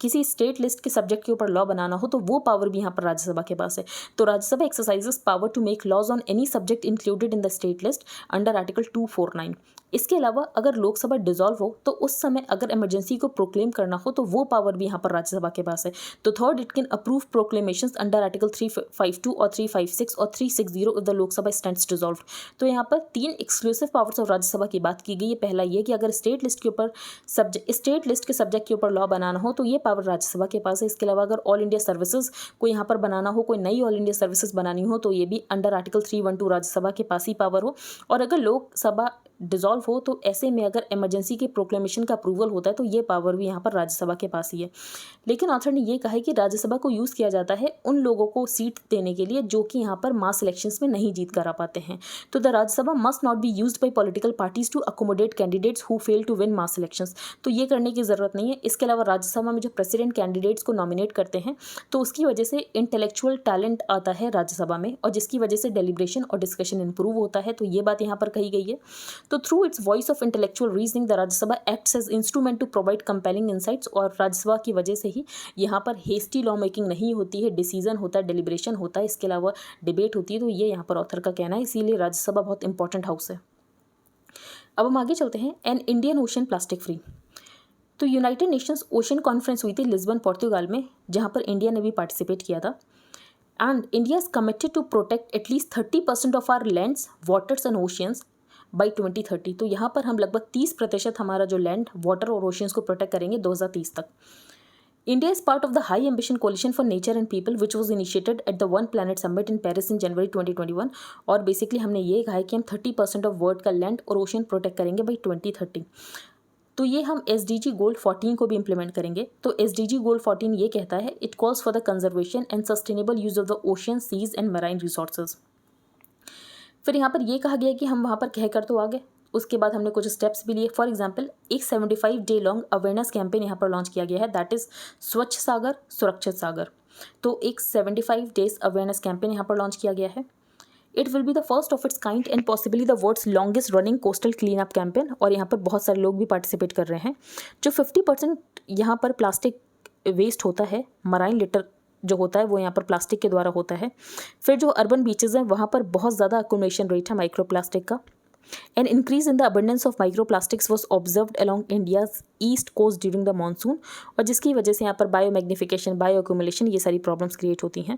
किसी स्टेट लिस्ट के सब्जेक्ट के ऊपर लॉ बनाना हो तो वो पावर भी यहाँ पर राज्यसभा के पास है। तो Rajya Sabha exercises power to make laws on any subject included in the state list under article 249। इसके अलावा अगर लोकसभा डिसॉल्व हो तो उस समय अगर इमरजेंसी को प्रोक्लेम करना हो तो वो पावर भी यहाँ पर राज्यसभा के पास है। तो third, it can approve proclamations under article 352 और 356 और 360 of the Lok Sabha stands dissolve. तो यहाँ पर 3 एक्सक्लूसिव पावर्स ऑफ राज्यसभा की बात की गई है। पहला ये कि अगर स्टेट लिस्ट के सब्जेक्ट के ऊपर लॉ बनाना हो तो ये पावर राज्यसभा के पास है। इसके अलावा अगर ऑल इंडिया सर्विसेज को यहाँ पर बनाना हो, कोई नई ऑल इंडिया सर्विसेज बनानी हो तो ये भी अंडर आर्टिकल 312 राज्यसभा के पास ही पावर हो। और अगर लोकसभा डिसॉल्व हो तो ऐसे में अगर इमरजेंसी के प्रोक्लेमेशन का अप्रूवल होता है तो ये पावर भी यहाँ पर राज्यसभा के पास ही है। लेकिन ऑथर ने ये कहा है कि राज्यसभा को यूज़ किया जाता है उन लोगों को सीट देने के लिए जो कि यहाँ पर मास इलेक्शंस में नहीं जीत कर आ पाते हैं। तो the Rajya Sabha must not be used by political parties to accommodate candidates who fail to win mass elections. तो ये करने की ज़रूरत नहीं है। इसके अलावा राज्यसभा में जो प्रेसिडेंट कैंडिडेट्स को नॉमिनेट करते हैं तो उसकी वजह से इंटेलेक्चुअल टैलेंट आता है राज्यसभा में और जिसकी वजह से डेलिब्रेशन और डिस्कशन इंप्रूव होता है। तो ये बात यहाँ पर कही गई है। तो through its voice of intellectual reasoning the Rajya Sabha acts as instrument to provide compelling insights, और राज्यसभा की वजह से ही यहाँ पर हेस्टी लॉ मेकिंग नहीं होती है, डिसीजन होता है, डिलिब्रेशन होता है, इसके अलावा डिबेट होती है। तो ये यहाँ पर ऑथर का कहना है, इसीलिए राज्यसभा बहुत इंपॉर्टेंट हाउस है। अब हम आगे चलते हैं। An Indian ocean plastic free. तो यूनाइटेड नेशंस ओशन कॉन्फ्रेंस हुई थी लिस्बन पोर्तुगाल में, जहाँ पर इंडिया ने भी पार्टिसिपेट किया था। And India is committed to protect at least 30% of our lands, waters and oceans by 2030। तो यहाँ पर हम लगभग 30% हमारा जो लैंड, वाटर और ओशियंस को प्रोटेक्ट करेंगे 2030 तक। India is part of the High Ambition Coalition for Nature and People, which was initiated at the One Planet Summit in Paris in January 2021। और बेसिकली हमने ये कहा है कि हम 30% ऑफ वर्ल्ड का लैंड और ओशन प्रोटेक्ट करेंगे बाई 2030। तो ये हम SDG गोल 14 को भी इम्प्लीमेंट करेंगे। तो SDG गोल 14 ये कहता है, it calls for the conservation and sustainable use of the ocean, seas and marine resources. फिर यहाँ पर ये कहा गया कि हम वहाँ पर कह कर तो आ गए, उसके बाद हमने कुछ स्टेप्स भी लिए। फॉर एग्जांपल, एक 75 डे लॉन्ग अवेयरनेस कैंपेन यहाँ पर लॉन्च किया गया है, दैट इज़ स्वच्छ सागर सुरक्षित सागर। तो एक 75 डेज अवेयरनेस कैंपेन यहाँ पर लॉन्च किया गया है। It will be the first of its kind and possibly the world's longest running coastal clean up campaign, और यहाँ पर बहुत सारे लोग भी पार्टिसिपेट कर रहे हैं। जो 50% यहाँ पर प्लास्टिक वेस्ट होता है, मराइन लिटर जो होता है वो यहाँ पर प्लास्टिक के द्वारा होता है। फिर जो अर्बन बीचेज़ हैं वहाँ पर बहुत ज़्यादा अकोमोडेशन रेट है माइक्रो प्लास्टिक का। An increase in the abundance of microplastics was observed along India's east coast during the monsoon, और जिसकी वजह से यहाँ पर बायोमैग्निफिकेशन, बायोअक्यूमुलेशन, ये सारी प्रॉब्लम्स क्रिएट होती हैं।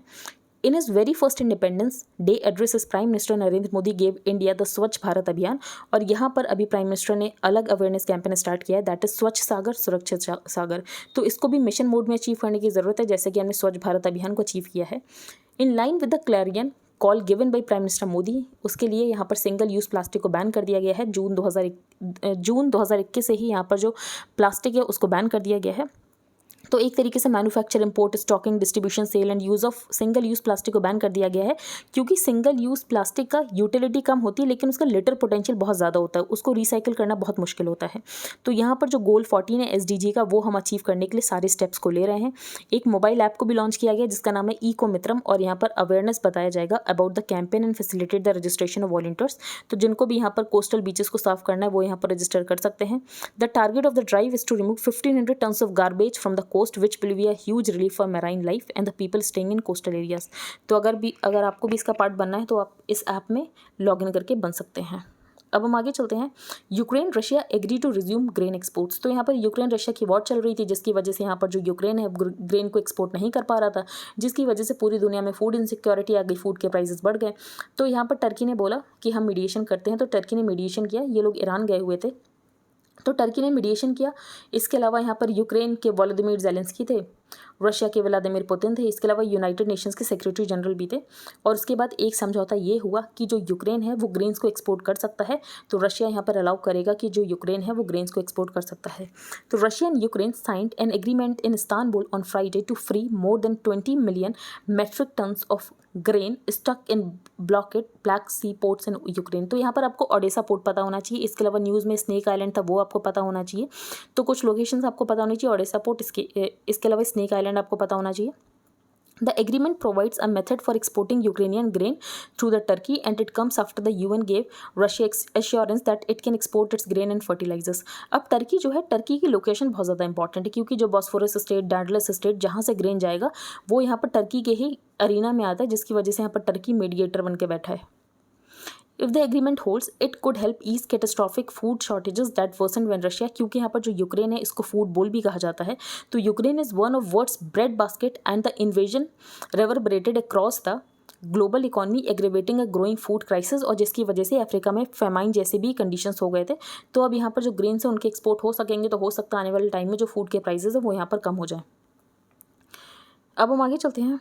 In his very first Independence Day address, prime minister Narendra Modi gave India the स्वच्छ भारत अभियान, और यहाँ पर अभी प्राइम मिनिस्टर ने अलग अवेयरनेस कैंपेन स्टार्ट किया है, दैट इज स्वच्छ सागर सुरक्षित सागर। तो इसको भी मिशन मोड में अचीव करने की ज़रूरत है, जैसे कि हमने स्वच्छ भारत अभियान को अचीव किया है। In line with the Clarion call given by prime minister Modi, उसके लिए यहाँ पर सिंगल यूज़ प्लास्टिक को बैन कर दिया गया है। जून 2021 से ही यहाँ पर जो प्लास्टिक है उसको बैन कर दिया गया है। तो एक तरीके से manufacture, import, stocking, distribution, sale and use of single use plastic को बैन कर दिया गया है, क्योंकि सिंगल यूज़ प्लास्टिक का यूटिलिटी कम होती है लेकिन उसका लिटर पोटेंशियल बहुत ज़्यादा होता है, उसको रिसाइकिल करना बहुत मुश्किल होता है। तो यहाँ पर जो गोल 14 है SDG का, वो हम अचीव करने के लिए सारे स्टेप्स को ले रहे हैं। एक मोबाइल ऐप को भी लॉन्च किया गया जिसका नाम है इको मित्रम, और यहाँ पर अवेयरनेस बताया जाएगा about the campaign and facilitate the registration of volunteers. तो जिनको भी यहाँ पर कोस्टल बीचेस को साफ करना है वो यहाँ पर रजिस्टर कर सकते हैं। The target of the drive is to remove 1500 tons of garbage from the coast, which will be huge relief for marine life and the people staying in coastal areas. तो अगर आपको भी इसका पार्ट बनना है तो आप इस ऐप में लॉग इन करके बन सकते हैं। अब हम आगे चलते हैं। Ukraine Russia agree to resume grain exports. तो यहाँ पर यूक्रेन रशिया की वॉर चल रही थी, जिसकी वजह से यहाँ पर जो यूक्रेन है ग्रेन को एक्सपोर्ट नहीं कर पा रहा था, जिसकी वजह से पूरी दुनिया में फूड इनसिक्योरिटी आ गई, फूड के प्राइसेस बढ़ गए। तो यहाँ पर टर्की ने बोला कि हम मीडिएशन करते हैं, तो टर्की ने मीडिएशन किया। ये लोग ईरान गए हुए थे, तो टर्की ने मीडिएशन किया। इसके अलावा यहाँ पर यूक्रेन के वोलोदिमीर ज़ेलेंस्की थे, रशिया के व्लादिमीर पुतिन थे, इसके अलावा यूनाइटेड नेशंस के सेक्रेटरी जनरल भी थे। और उसके बाद एक समझौता ये हुआ कि जो यूक्रेन है वो ग्रेन्स को एक्सपोर्ट कर सकता है, तो रशिया यहाँ पर अलाउ करेगा कि जो यूक्रेन है वो ग्रेन्स को एक्सपोर्ट कर सकता है। तो Russia and Ukraine signed an agreement in Istanbul on Friday to free more than 20 million metric tons of grain stuck in blockade Black Sea ports in Ukraine. तो यहाँ पर आपको ओडेसा पोर्ट पता होना चाहिए, इसके अलावा न्यूज़ में स्नेक आइलैंड था वो आपको पता होना चाहिए। तो कुछ लोकेशंस आपको पता होनी चाहिए, ओडेसा पोर्ट, इसके अलावा स्नेक आइलैंड आपको पता होना चाहिए। The agreement provides a method for exporting Ukrainian grain through the Turkey, and it comes after the UN gave Russia assurance that it can export its grain and fertilizers। अब Turkey जो है, Turkey की location बहुत ज़्यादा important है, क्योंकि जो Bosphorus strait, डैडलस state, जहाँ से ग्रेन जाएगा वो यहाँ पर टर्की के ही अरीना में आता है, जिसकी वजह से यहाँ पर टर्की मीडिएटर बन के बैठा है। If the agreement holds, it could help ease catastrophic food shortages that worsened when Russia, क्योंकि यहाँ पर जो यूक्रेन है इसको फूड बोल भी कहा जाता है। तो Ukraine is one of world's bread basket and the invasion reverberated across the global economy aggravating a growing food crisis, और जिसकी वजह से अफ्रीका में फेमाइन जैसे भी कंडीशंस हो गए थे। तो अब यहाँ पर जो ग्रेन से उनके एक्सपोर्ट हो सकेंगे, तो हो सकता है आने वाले टाइम में जो फूड के प्राइसेस है वो यहाँ पर कम हो जाए। अब हम आगे चलते हैं।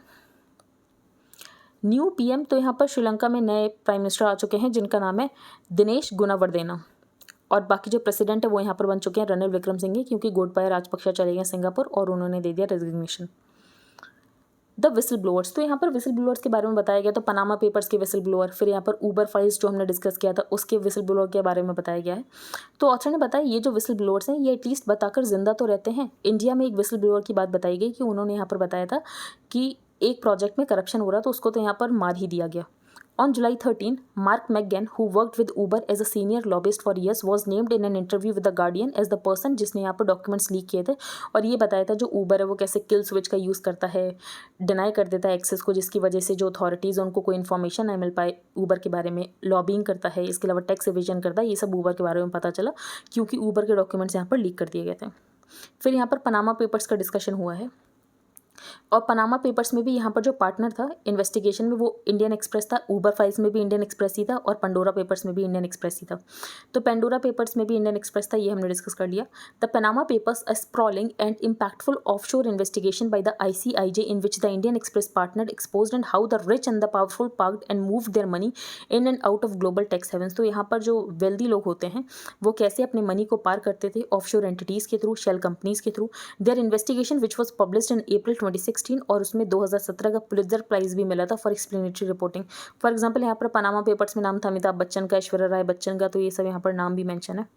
न्यू PM, तो यहाँ पर श्रीलंका में नए प्राइम मिनिस्टर आ चुके हैं जिनका नाम है दिनेश गुणवर्धेना, और बाकी जो प्रेसिडेंट है वो यहाँ पर बन चुके हैं रणिल विक्रमसिंघे, क्योंकि गोटबाया राजपक्षे चले गए सिंगापुर और उन्होंने दे दिया रेजिग्नेशन। द विसल ब्लोअर्स, तो यहाँ पर विसल ब्लोअर्स के बारे में बताया गया। तो पनामा पेपर्स के विसल ब्लोअर, फिर यहाँ पर ऊबर फाइल्स जो हमने डिस्कस किया था उसके विसल ब्लोअर के बारे में बताया गया है। तो ऑथर ने बताया ये जो विसल ब्लोअर्स हैं ये एटलीस्ट बताकर जिंदा तो रहते हैं। इंडिया में एक विसल ब्लोअर की बात बताई गई कि उन्होंने यहाँ पर बताया था कि एक प्रोजेक्ट में करप्शन हो रहा तो उसको तो यहाँ पर मार ही दिया गया, On July 13, Mark McGann, who worked with Uber as a senior lobbyist for years, was named in an interview with The Guardian as the person जिसने यहाँ पर डॉक्यूमेंट्स लीक किए थे और ये बताया था जो ऊबर है वो कैसे किल स्विच का यूज़ करता है, डिनाई कर देता है एक्सेस को, जिसकी वजह से जो अथॉरिटीज़ उनको कोई इन्फॉर्मेशन नहीं मिल पाए ऊबर के बारे में, लॉबिंग करता है, इसके अलावा टैक्स एविजन करता है। ये सब ऊबर के बारे में पता चला क्योंकि ऊबर के डॉक्यूमेंट्स यहाँ पर लीक कर दिए गए थे। फिर यहाँ पर पनामा पेपर्स का डिस्कशन हुआ है और पनामा पेपर्स में भी यहाँ पर जो पार्टनर था इन्वेस्टिगेशन में वो इंडियन एक्सप्रेस था, ऊबर फाइल्स में भी इंडियन एक्सप्रेस ही था और पंडोरा पेपर्स में भी इंडियन एक्सप्रेस ही था। तो पेंडोरा पेपर्स में भी इंडियन एक्सप्रेस था, ये हमने डिस्कस कर लिया। The Panama Papers a sprawling and impactful offshore investigation by the ICIJ in which the Indian Express partner exposed and how the rich and the powerful parked and moved their money in and out of global tax havens. तो यहाँ पर जो wealthy लोग होते हैं वो कैसे अपने मनी को पार करते थे ऑफशोर एंटिटीज़ के थ्रू, शेल कंपनीज के through. Their investigation which was published in April 2016 और उसमें 2017 का पुलित्जर प्राइज़ भी मिला था for explanatory reporting. For example यहाँ पर पनामा पेपर्स में नाम था अमिताभ बच्चन का, ऐश्वर्या राय बच्चन का, तो ये सब यहाँ पर नाम भी मेंशन है।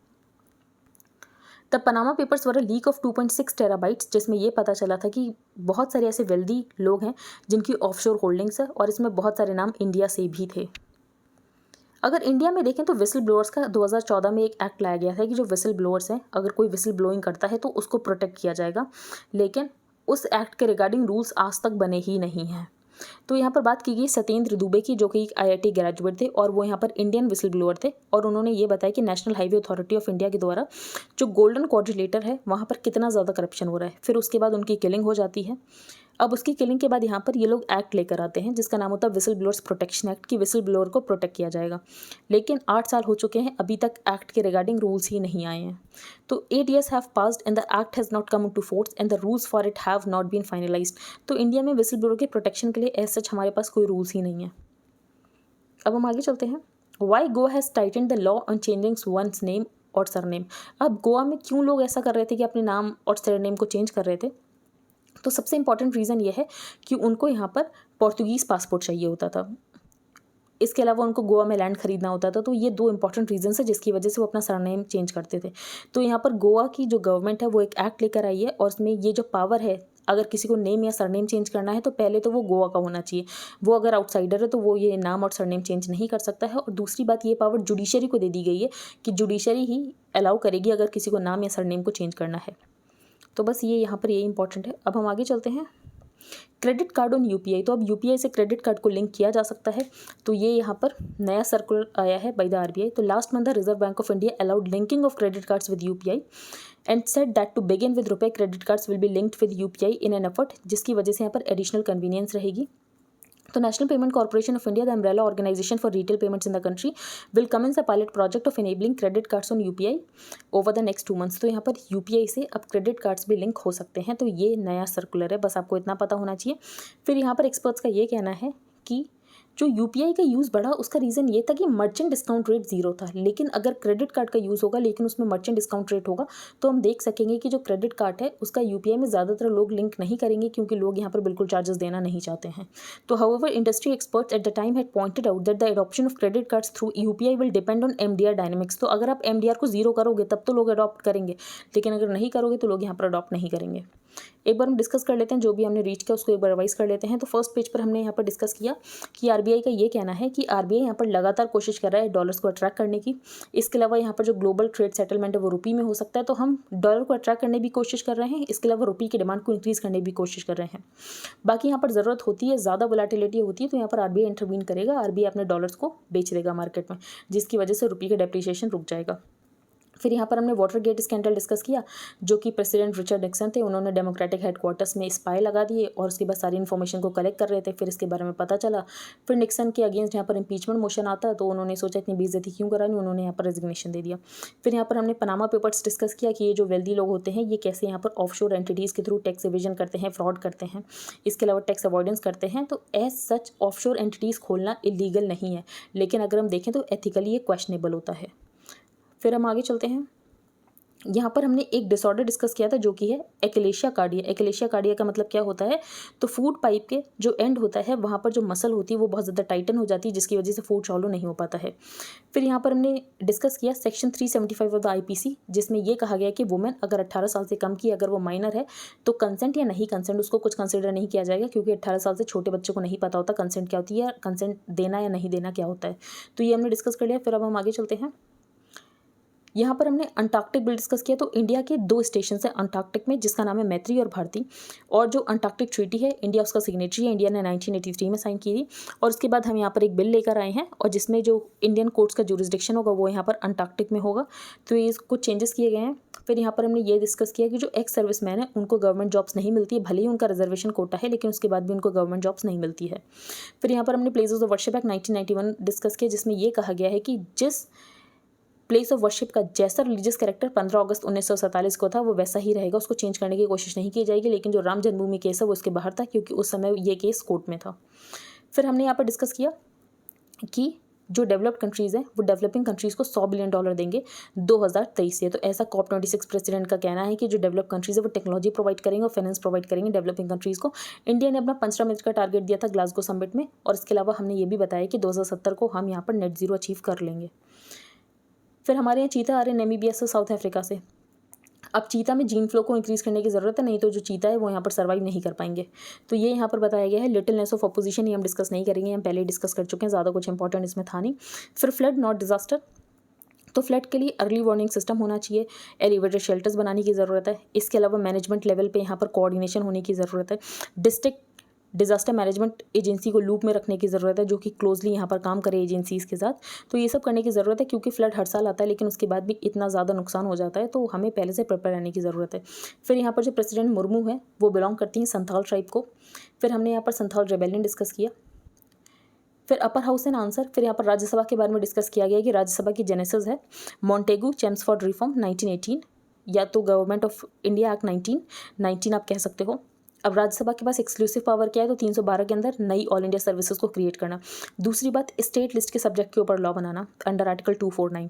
The Panama papers were a leak of 2.6 terabytes, जिसमें ये पता चला था कि बहुत सारे ऐसे वेल्दी लोग हैं जिनकी ऑफशोर होल्डिंग्स है और इसमें बहुत सारे नाम इंडिया से भी थे। अगर इंडिया में देखें तो विसल ब्लोअर्स का 2014 में एक एक्ट लाया गया था कि जो विसल ब्लोअर्स हैं अगर कोई विसल ब्लोइंग करता है तो उसको प्रोटेक्ट किया जाएगा, लेकिन उस एक्ट के रिगार्डिंग रूल्स आज तक बने ही नहीं हैं। तो यहाँ पर बात की गई सत्येंद्र दुबे की, जो कि एक IIT ग्रेजुएट थे और वो यहाँ पर इंडियन विसल ब्लोअर थे और उन्होंने ये बताया कि national highway authority of India के द्वारा जो गोल्डन क्वाड्रिलेटर है वहाँ पर कितना ज़्यादा करप्शन हो रहा है। फिर उसके बाद उनकी किलिंग हो जाती है। अब उसकी किलिंग के बाद यहाँ पर ये लोग एक्ट लेकर आते हैं जिसका नाम होता है विसल ब्लोअर्स प्रोटेक्शन एक्ट, कि विसल ब्लोअर को प्रोटेक्ट किया जाएगा। लेकिन 8 साल हो चुके हैं, अभी तक एक्ट के रिगार्डिंग रूल्स ही नहीं आए हैं। तो 8 years have passed and the act has not come to force and the rules for it have not been finalised. तो इंडिया में विसल ब्लोअर के प्रोटेक्शन के लिए एज सच हमारे पास कोई रूल्स ही नहीं है। अब हम आगे चलते हैं। Why Goa has tightened the law on changing one's name और सरनेम। अब गोवा में क्यों लोग ऐसा कर रहे थे कि अपने नाम और सरनेम को चेंज कर रहे थे? तो सबसे इंपॉर्टेंट रीज़न ये है कि उनको यहाँ पर पोर्तुगीज़ पासपोर्ट चाहिए होता था, इसके अलावा उनको गोवा में लैंड खरीदना होता था। तो ये 2 इंपॉर्टेंट रीजंस है जिसकी वजह से वो अपना सरनेम चेंज करते थे। तो यहाँ पर गोवा की जो गवर्नमेंट है वो एक एक्ट लेकर आई है और उसमें ये जो पावर है, अगर किसी को नेम या सरनेम चेंज करना है तो पहले तो वो गोवा का होना चाहिए। वो अगर आउटसाइडर है तो वो ये नाम और सरनेम चेंज नहीं कर सकता है। और दूसरी बात, ये पावर जुडिशरी को दे दी गई है कि जुडिशरी ही अलाउ करेगी अगर किसी को नाम या सरनेम को चेंज करना है। तो बस ये यहाँ पर ये इंपॉर्टेंट है। अब हम आगे चलते हैं। Credit card on UPI। तो अब UPI से क्रेडिट कार्ड को लिंक किया जा सकता है। तो ये यहाँ पर नया सर्कुलर आया है बाय द RBI। तो last month the Reserve Bank of India allowed linking of credit cards with UPI and said that to begin with RuPay credit cards will be linked with UPI in an effort, जिसकी वजह से यहाँ पर additional convenience रहेगी। तो National Payment Corporation of India, the umbrella organisation for retail payments in the country, will commence a pilot project of enabling credit cards on UPI over the next 2 months। तो यहाँ पर UPI से अब credit cards भी link हो सकते हैं। तो ये नया सर्कुलर है, बस आपको इतना पता होना चाहिए। फिर यहाँ पर एक्सपर्ट्स का ये कहना है कि जो UPI का यूज़ बढ़ा उसका रीज़न ये था कि मर्चेंट डिस्काउंट रेट 0 था, लेकिन अगर क्रेडिट कार्ड का यूज़ होगा लेकिन उसमें मर्चेंट डिस्काउंट रेट होगा तो हम देख सकेंगे कि जो क्रेडिट कार्ड है उसका UPI में ज़्यादातर लोग लिंक नहीं करेंगे क्योंकि लोग यहाँ पर बिल्कुल चार्जेस देना नहीं चाहते हैं। तो however industry experts at the time had pointed out that the adoption of credit cards through UPI will depend on MDR dynamics. तो अगर आप MDR को 0 करोगे तब तो लोग अडॉप्ट करेंगे, लेकिन अगर नहीं करोगे तो लोग यहाँ पर अडॉप्ट नहीं करेंगे। एक बार हम डिस्कस कर लेते हैं, जो भी हमने रीच किया उसको एक बार रिवाइज कर लेते हैं। तो फर्स्ट पेज पर हमने यहाँ पर डिस्कस किया कि RBI का ये कहना है कि RBI यहाँ पर लगातार कोशिश कर रहा है डॉलर्स को अट्रैक्ट करने की। इसके अलावा यहाँ पर जो ग्लोबल ट्रेड सेटलमेंट है वो रुपी में हो सकता है, तो हम डॉलर को अट्रैक्ट करने भी कोशिश कर रहे हैं। इसके अलावा रुपी की डिमांड को इंक्रीज़ करने भी कोशिश कर रहे हैं। बाकी यहाँ पर ज़रूरत होती है, ज़्यादा वोलेटिलिटी होती है तो यहाँ पर RBI इंटरवीन करेगा, RBI अपने डॉलर्स को बेच देगा मार्केट में, जिसकी वजह से रुपी का डेप्रिसिएशन रुक जाएगा। फिर यहाँ पर हमने वाटर गेट स्कैंडल डिस्कस किया, जो कि प्रेसिडेंट रिचर्ड निक्सन थे, उन्होंने डेमोक्रेटिक हेडक्वार्टर्स में स्पाई लगा दिए और उसके बाद सारी इन्फॉर्मेशन को कलेक्ट कर रहे थे। फिर इसके बारे में पता चला, फिर निक्सन के अगेंस्ट यहाँ पर इंपीचमेंट मोशन आता है तो उन्होंने सोचा इतनी बेइज्जती क्यों करानी, उन्होंने यहाँ पर रेजिग्नेशन दे दिया। फिर यहाँ पर हमने पनामा पेपर्स डिस्कस किया कि ये जो वेल्दी लोग होते हैं ये कैसे यहाँ पर ऑफशोर एंटिटीज़ के थ्रू टैक्स एविजन करते हैं, फ्रॉड करते हैं, इसके अलावा टैक्स अवॉइडेंस करते हैं। तो एज सच ऑफशोर एंटिटीज़ खोलना इलीगल नहीं है, लेकिन अगर हम देखें तो एथिकली ये क्वेश्चनेबल होता है। फिर हम आगे चलते हैं। यहाँ पर हमने एक डिसऑर्डर डिस्कस किया था जो कि है एक्लेशिया कार्डिया। एक्लेशिया कार्डिया का मतलब क्या होता है, तो फूड पाइप के जो एंड होता है वहाँ पर जो मसल होती है वो बहुत ज़्यादा टाइटन हो जाती है, जिसकी वजह से फूड सॉलो नहीं हो पाता है। फिर यहाँ पर हमने डिस्कस किया सेक्शन 375 ऑफ द आईपीसी, जिसमें ये कहा गया कि वुमेन अगर 18 साल से कम की अगर वो माइनर है तो कंसेंट या नहीं कंसेंट उसको कुछ कंसिडर नहीं किया जाएगा, क्योंकि 18 साल से छोटे बच्चों को नहीं पता होता कंसेंट क्या होती है, कंसेंट देना या नहीं देना क्या होता है। तो ये हमने डिस्कस कर लिया। फिर अब हम आगे चलते हैं। यहाँ पर हमने अंटार्कटिक बिल डिस्कस किया। तो इंडिया के 2 स्टेशन हैं अंटार्कटिक में, जिसका नाम है मैत्री और भारती। और जो अंटार्कटिक ट्रीटी है इंडिया उसका सिग्नेटरी है, इंडिया ने 1983 में साइन की थी। और उसके बाद हम यहाँ पर एक बिल लेकर आए हैं, और जिसमें जो इंडियन कोर्ट्स का जुरिस्डिक्शन होगा वो यहाँ पर अंटार्कटिक में होगा। तो ये कुछ चेंजेस किए गए हैं। फिर यहाँ पर हमने ये डिस्कस किया कि जो एक्स सर्विसमैन है उनको गवर्नमेंट जॉब्स नहीं मिलती है, भले ही उनका रिजर्वेशन कोटा है लेकिन उसके बाद भी उनको गवर्नमेंट जॉब्स नहीं मिलती है। फिर यहाँ पर हमने places of worship act 1991 discuss किया, जिसमें ये कहा गया है कि जिस प्लेस ऑफ वर्शिप का जैसा रिलीजियस कैरेक्टर 15 अगस्त 1947 को था वो वैसा ही रहेगा, उसको चेंज करने की कोशिश नहीं की जाएगी। लेकिन जो राम जन्मभूमि केस है वो उसके बाहर था, क्योंकि उस समय ये केस कोर्ट में था। फिर हमने यहाँ पर डिस्कस किया कि जो डेवलप्ड कंट्रीज़ हैं वो डेवलपिंग कंट्रीज़ को $100 बिलियन देंगे 2023 से। तो ऐसा COP26 प्रेसिडेंट का कहना है कि जो डेवलप कंट्रीज़ है वो टेक्नोलॉजी प्रोवाइड करेंगे और फाइनेंस प्रोवाइड करेंगे डेवलपिंग कंट्रीज़ को। इंडिया ने अपना 15 मिनट का टारगेट दिया था ग्लासगो समिट में, और इसके अलावा हमने ये भी बताया कि 2070 को हम यहाँ पर नेट जीरो अचीव कर लेंगे। फिर हमारे यहाँ चीता आ रहे हैं नेमीबिया से, साउथ अफ्रीका से। अब चीता में जीन फ्लो को इंक्रीज़ करने की ज़रूरत है, नहीं तो जो चीता है वो यहाँ पर सर्वाइव नहीं कर पाएंगे। तो ये यहाँ पर बताया गया है। लिटिलनेस ऑफ अपोजिशन ये हम डिस्कस नहीं करेंगे, हम पहले ही डिस्कस कर चुके हैं, ज़्यादा कुछ इंपॉर्टेंट इसमें था नहीं। फिर फ्लड नॉट डिजास्टर, तो फ्लड के लिए अर्ली वार्निंग सिस्टम होना चाहिए, एलिवेटेड शेल्टर्स बनाने की ज़रूरत है। इसके अलावा मैनेजमेंट लेवल पे यहाँ पर कोऑर्डिनेशन होने की ज़रूरत है। डिस्ट्रिक्ट डिज़ास्टर मैनेजमेंट एजेंसी को लूप में रखने की ज़रूरत है, जो कि क्लोजली यहाँ पर काम करे एजेंसीज़ के साथ। तो ये सब करने की ज़रूरत है, क्योंकि फ्लड हर साल आता है लेकिन उसके बाद भी इतना ज़्यादा नुकसान हो जाता है, तो हमें पहले से प्रिपेयर रहने की ज़रूरत है। फिर यहाँ पर जो प्रेसिडेंट मुर्मू है वो बिलोंग करती हैं संथाल ट्राइब को। फिर हमने यहाँ पर संथाल रेबेलियन डिस्कस किया। फिर अपर हाउस एंड आंसर, फिर यहाँ पर राज्यसभा के बारे में डिस्कस किया गया कि राज्यसभा की जेनेसिस है मॉन्टेगू चेम्सफोर्ड रिफॉर्म 1918, या तो गवर्नमेंट ऑफ इंडिया एक्ट 1919 आप कह सकते हो। अब राज्यसभा के पास एक्सक्लूसिव पावर क्या है, तो 312 के अंदर नई ऑल इंडिया सर्विसेज को क्रिएट करना। दूसरी बात, स्टेट लिस्ट के सब्जेक्ट के ऊपर लॉ बनाना अंडर आर्टिकल 249।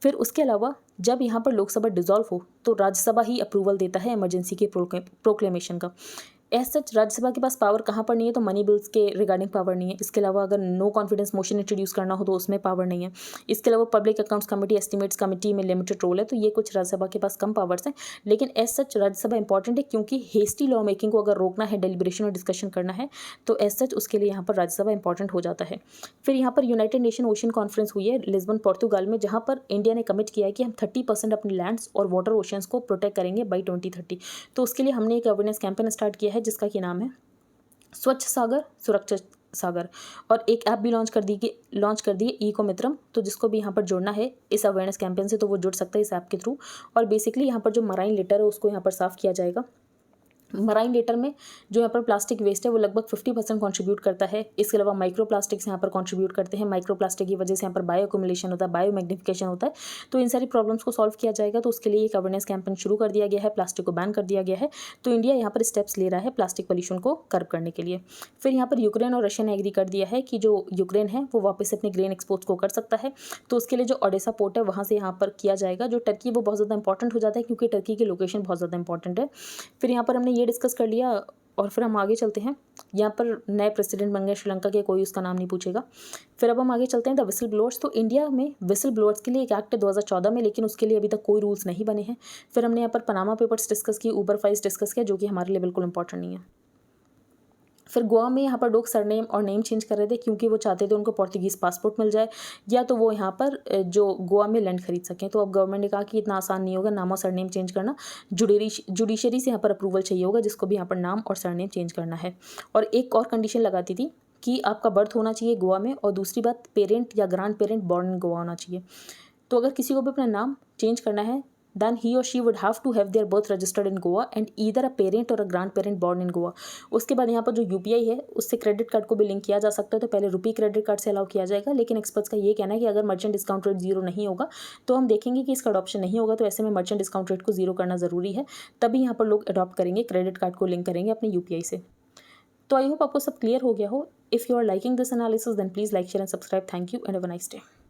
फिर उसके अलावा जब यहाँ पर लोकसभा डिसॉल्व हो तो राज्यसभा ही अप्रूवल देता है इमरजेंसी के प्रोक्लेमेशन का। एज सच राज्यसभा के पास पावर कहाँ पर नहीं है, तो मनी बिल्स के रिगार्डिंग पावर नहीं है। इसके अलावा अगर नो कॉन्फिडेंस मोशन इंट्रोड्यूस करना हो तो उसमें पावर नहीं है। इसके अलावा public accounts committee, estimates committee में लिमिटेड रोल है। तो ये कुछ राज्यसभा के पास कम पावर्स हैं, लेकिन एज सच राज्यसभा इंपॉर्टेंट है, क्योंकि हेस्टी लॉ मेकिंग को अगर रोकना है, डेलिब्रेशन और डिस्कशन करना है, तो एज सच उसके लिए यहाँ पर राज्यसभा इंपॉर्टेंट हो जाता है। फिर यहाँ पर यूनाइटेड नेशन ओशन कॉन्फ्रेंस हुई है लिस्बन पोर्तुगाल में, जहाँ पर इंडिया ने कमिट किया है कि हम 30% अपने लैंड्स और वाटर ओशंस को प्रोटेक्ट करेंगे बाई 2030। तो उसके लिए हमने एक अवेयरनेस कैंपेन स्टार्ट किया है, जिसका कि नाम है स्वच्छ सागर सुरक्षित सागर। और एक ऐप भी लॉन्च कर दी इको मित्रम, तो जिसको भी यहाँ पर जुड़ना है इस अवेयरनेस कैंपेन से तो वो जुड़ सकता है इस ऐप के थ्रू। और बेसिकली यहाँ पर जो मराइन लिटर है उसको यहाँ पर साफ़ किया जाएगा। मराइन लिटर में जो यहाँ पर प्लास्टिक वेस्ट है वो लगभग 50% कंट्रीब्यूट करता है। इसके अलावा माइक्रो प्लास्टिक्स यहाँ पर कंट्रीब्यूट करते हैं। माइक्रो प्लास्टिक की वजह से यहाँ पर बायो एक्युमुलेशन होता है, बायो मैग्निफिकेशन होता है। तो इन सारी प्रॉब्लम्स को सॉल्व किया जाएगा। तो उसके लिए एक अवेयरनेस कैंपेन शुरू कर दिया गया है, प्लास्टिक को बैन कर दिया गया है। तो इंडिया यहाँ पर स्टेप्स ले रहा है प्लास्टिक पॉल्यूशन को कर्ब करने के लिए। फिर यहाँ पर यूक्रेन और रशिया ने एग्री कर दिया है कि जो यूक्रेन है वो वापस से अपने ग्रेन एक्सपोर्ट्स को कर सकता है। तो उसके लिए जो ओडेसा पोर्ट है वहाँ से यहाँ पर किया जाएगा। जो टर्की वो बहुत ज़्यादा इंपॉर्टेंट हो जाता है, क्योंकि टर्की की लोकेशन बहुत ज़्यादा इंपॉर्टेंट है। फिर यहाँ पर हमने ये डिस्कस कर लिया, और फिर हम आगे चलते हैं। यहाँ पर नए प्रेसिडेंट बन गए श्रीलंका के, कोई उसका नाम नहीं पूछेगा। फिर अब हम आगे चलते हैं द विसल ब्लोअर्स। तो इंडिया में विसल ब्लोअर्स के लिए एक एक्ट है 2014 में, लेकिन उसके लिए अभी तक कोई रूल्स नहीं बने हैं। फिर हमने यहाँ पर पनामा पेपर्स डिस्कस किए, ऊबर फाइल्स डिस्कस किया, जो कि हमारे लिए बिल्कुल इंपॉर्टेंट नहीं है। फिर गोवा में यहाँ पर लोग सरनेम और नेम चेंज कर रहे थे, क्योंकि वो चाहते थे उनको पोर्तुगीज़ पासपोर्ट मिल जाए, या तो वो यहाँ पर जो गोवा में लैंड खरीद सकें। तो अब गवर्नमेंट ने कहा कि इतना आसान नहीं होगा नाम और सरनेम चेंज करना, जुडिशरी से यहाँ पर अप्रूवल चाहिए होगा, जिसको भी यहाँ पर नाम और सरनेम चेंज करना है। और एक और कंडीशन लगाती थी कि आपका बर्थ होना चाहिए गोवा में, और दूसरी बात पेरेंट या grand parent born in Goa होना चाहिए। तो अगर किसी को भी अपना नाम चेंज करना है, then he or she would have to have their birth registered in Goa and either a parent or a grandparent born in Goa। उसके बाद यहाँ पर जो UPI है उससे क्रेडिट कार्ड को भी लिंक किया जा सकता है। तो पहले रुपी क्रेडिट कार्ड से अलाउ किया जाएगा, लेकिन एक्सपर्ट्स का ये कहना है कि अगर मर्चेंट डिस्काउंट रेट 0 नहीं होगा तो हम देखेंगे कि इसका अडॉप्शन नहीं होगा। तो ऐसे में मर्चेंट डिस्काउंट रेट को 0 करना ज़रूरी है, तभी यहाँ पर लोग अडॉप्ट करेंगे, क्रेडिट कार्ड को लिंक करेंगे अपने UPI से। तो आई होप आपको सब क्लियर हो गया हो। If you are liking this analysis then please like share and subscribe. Thank you and have a nice day.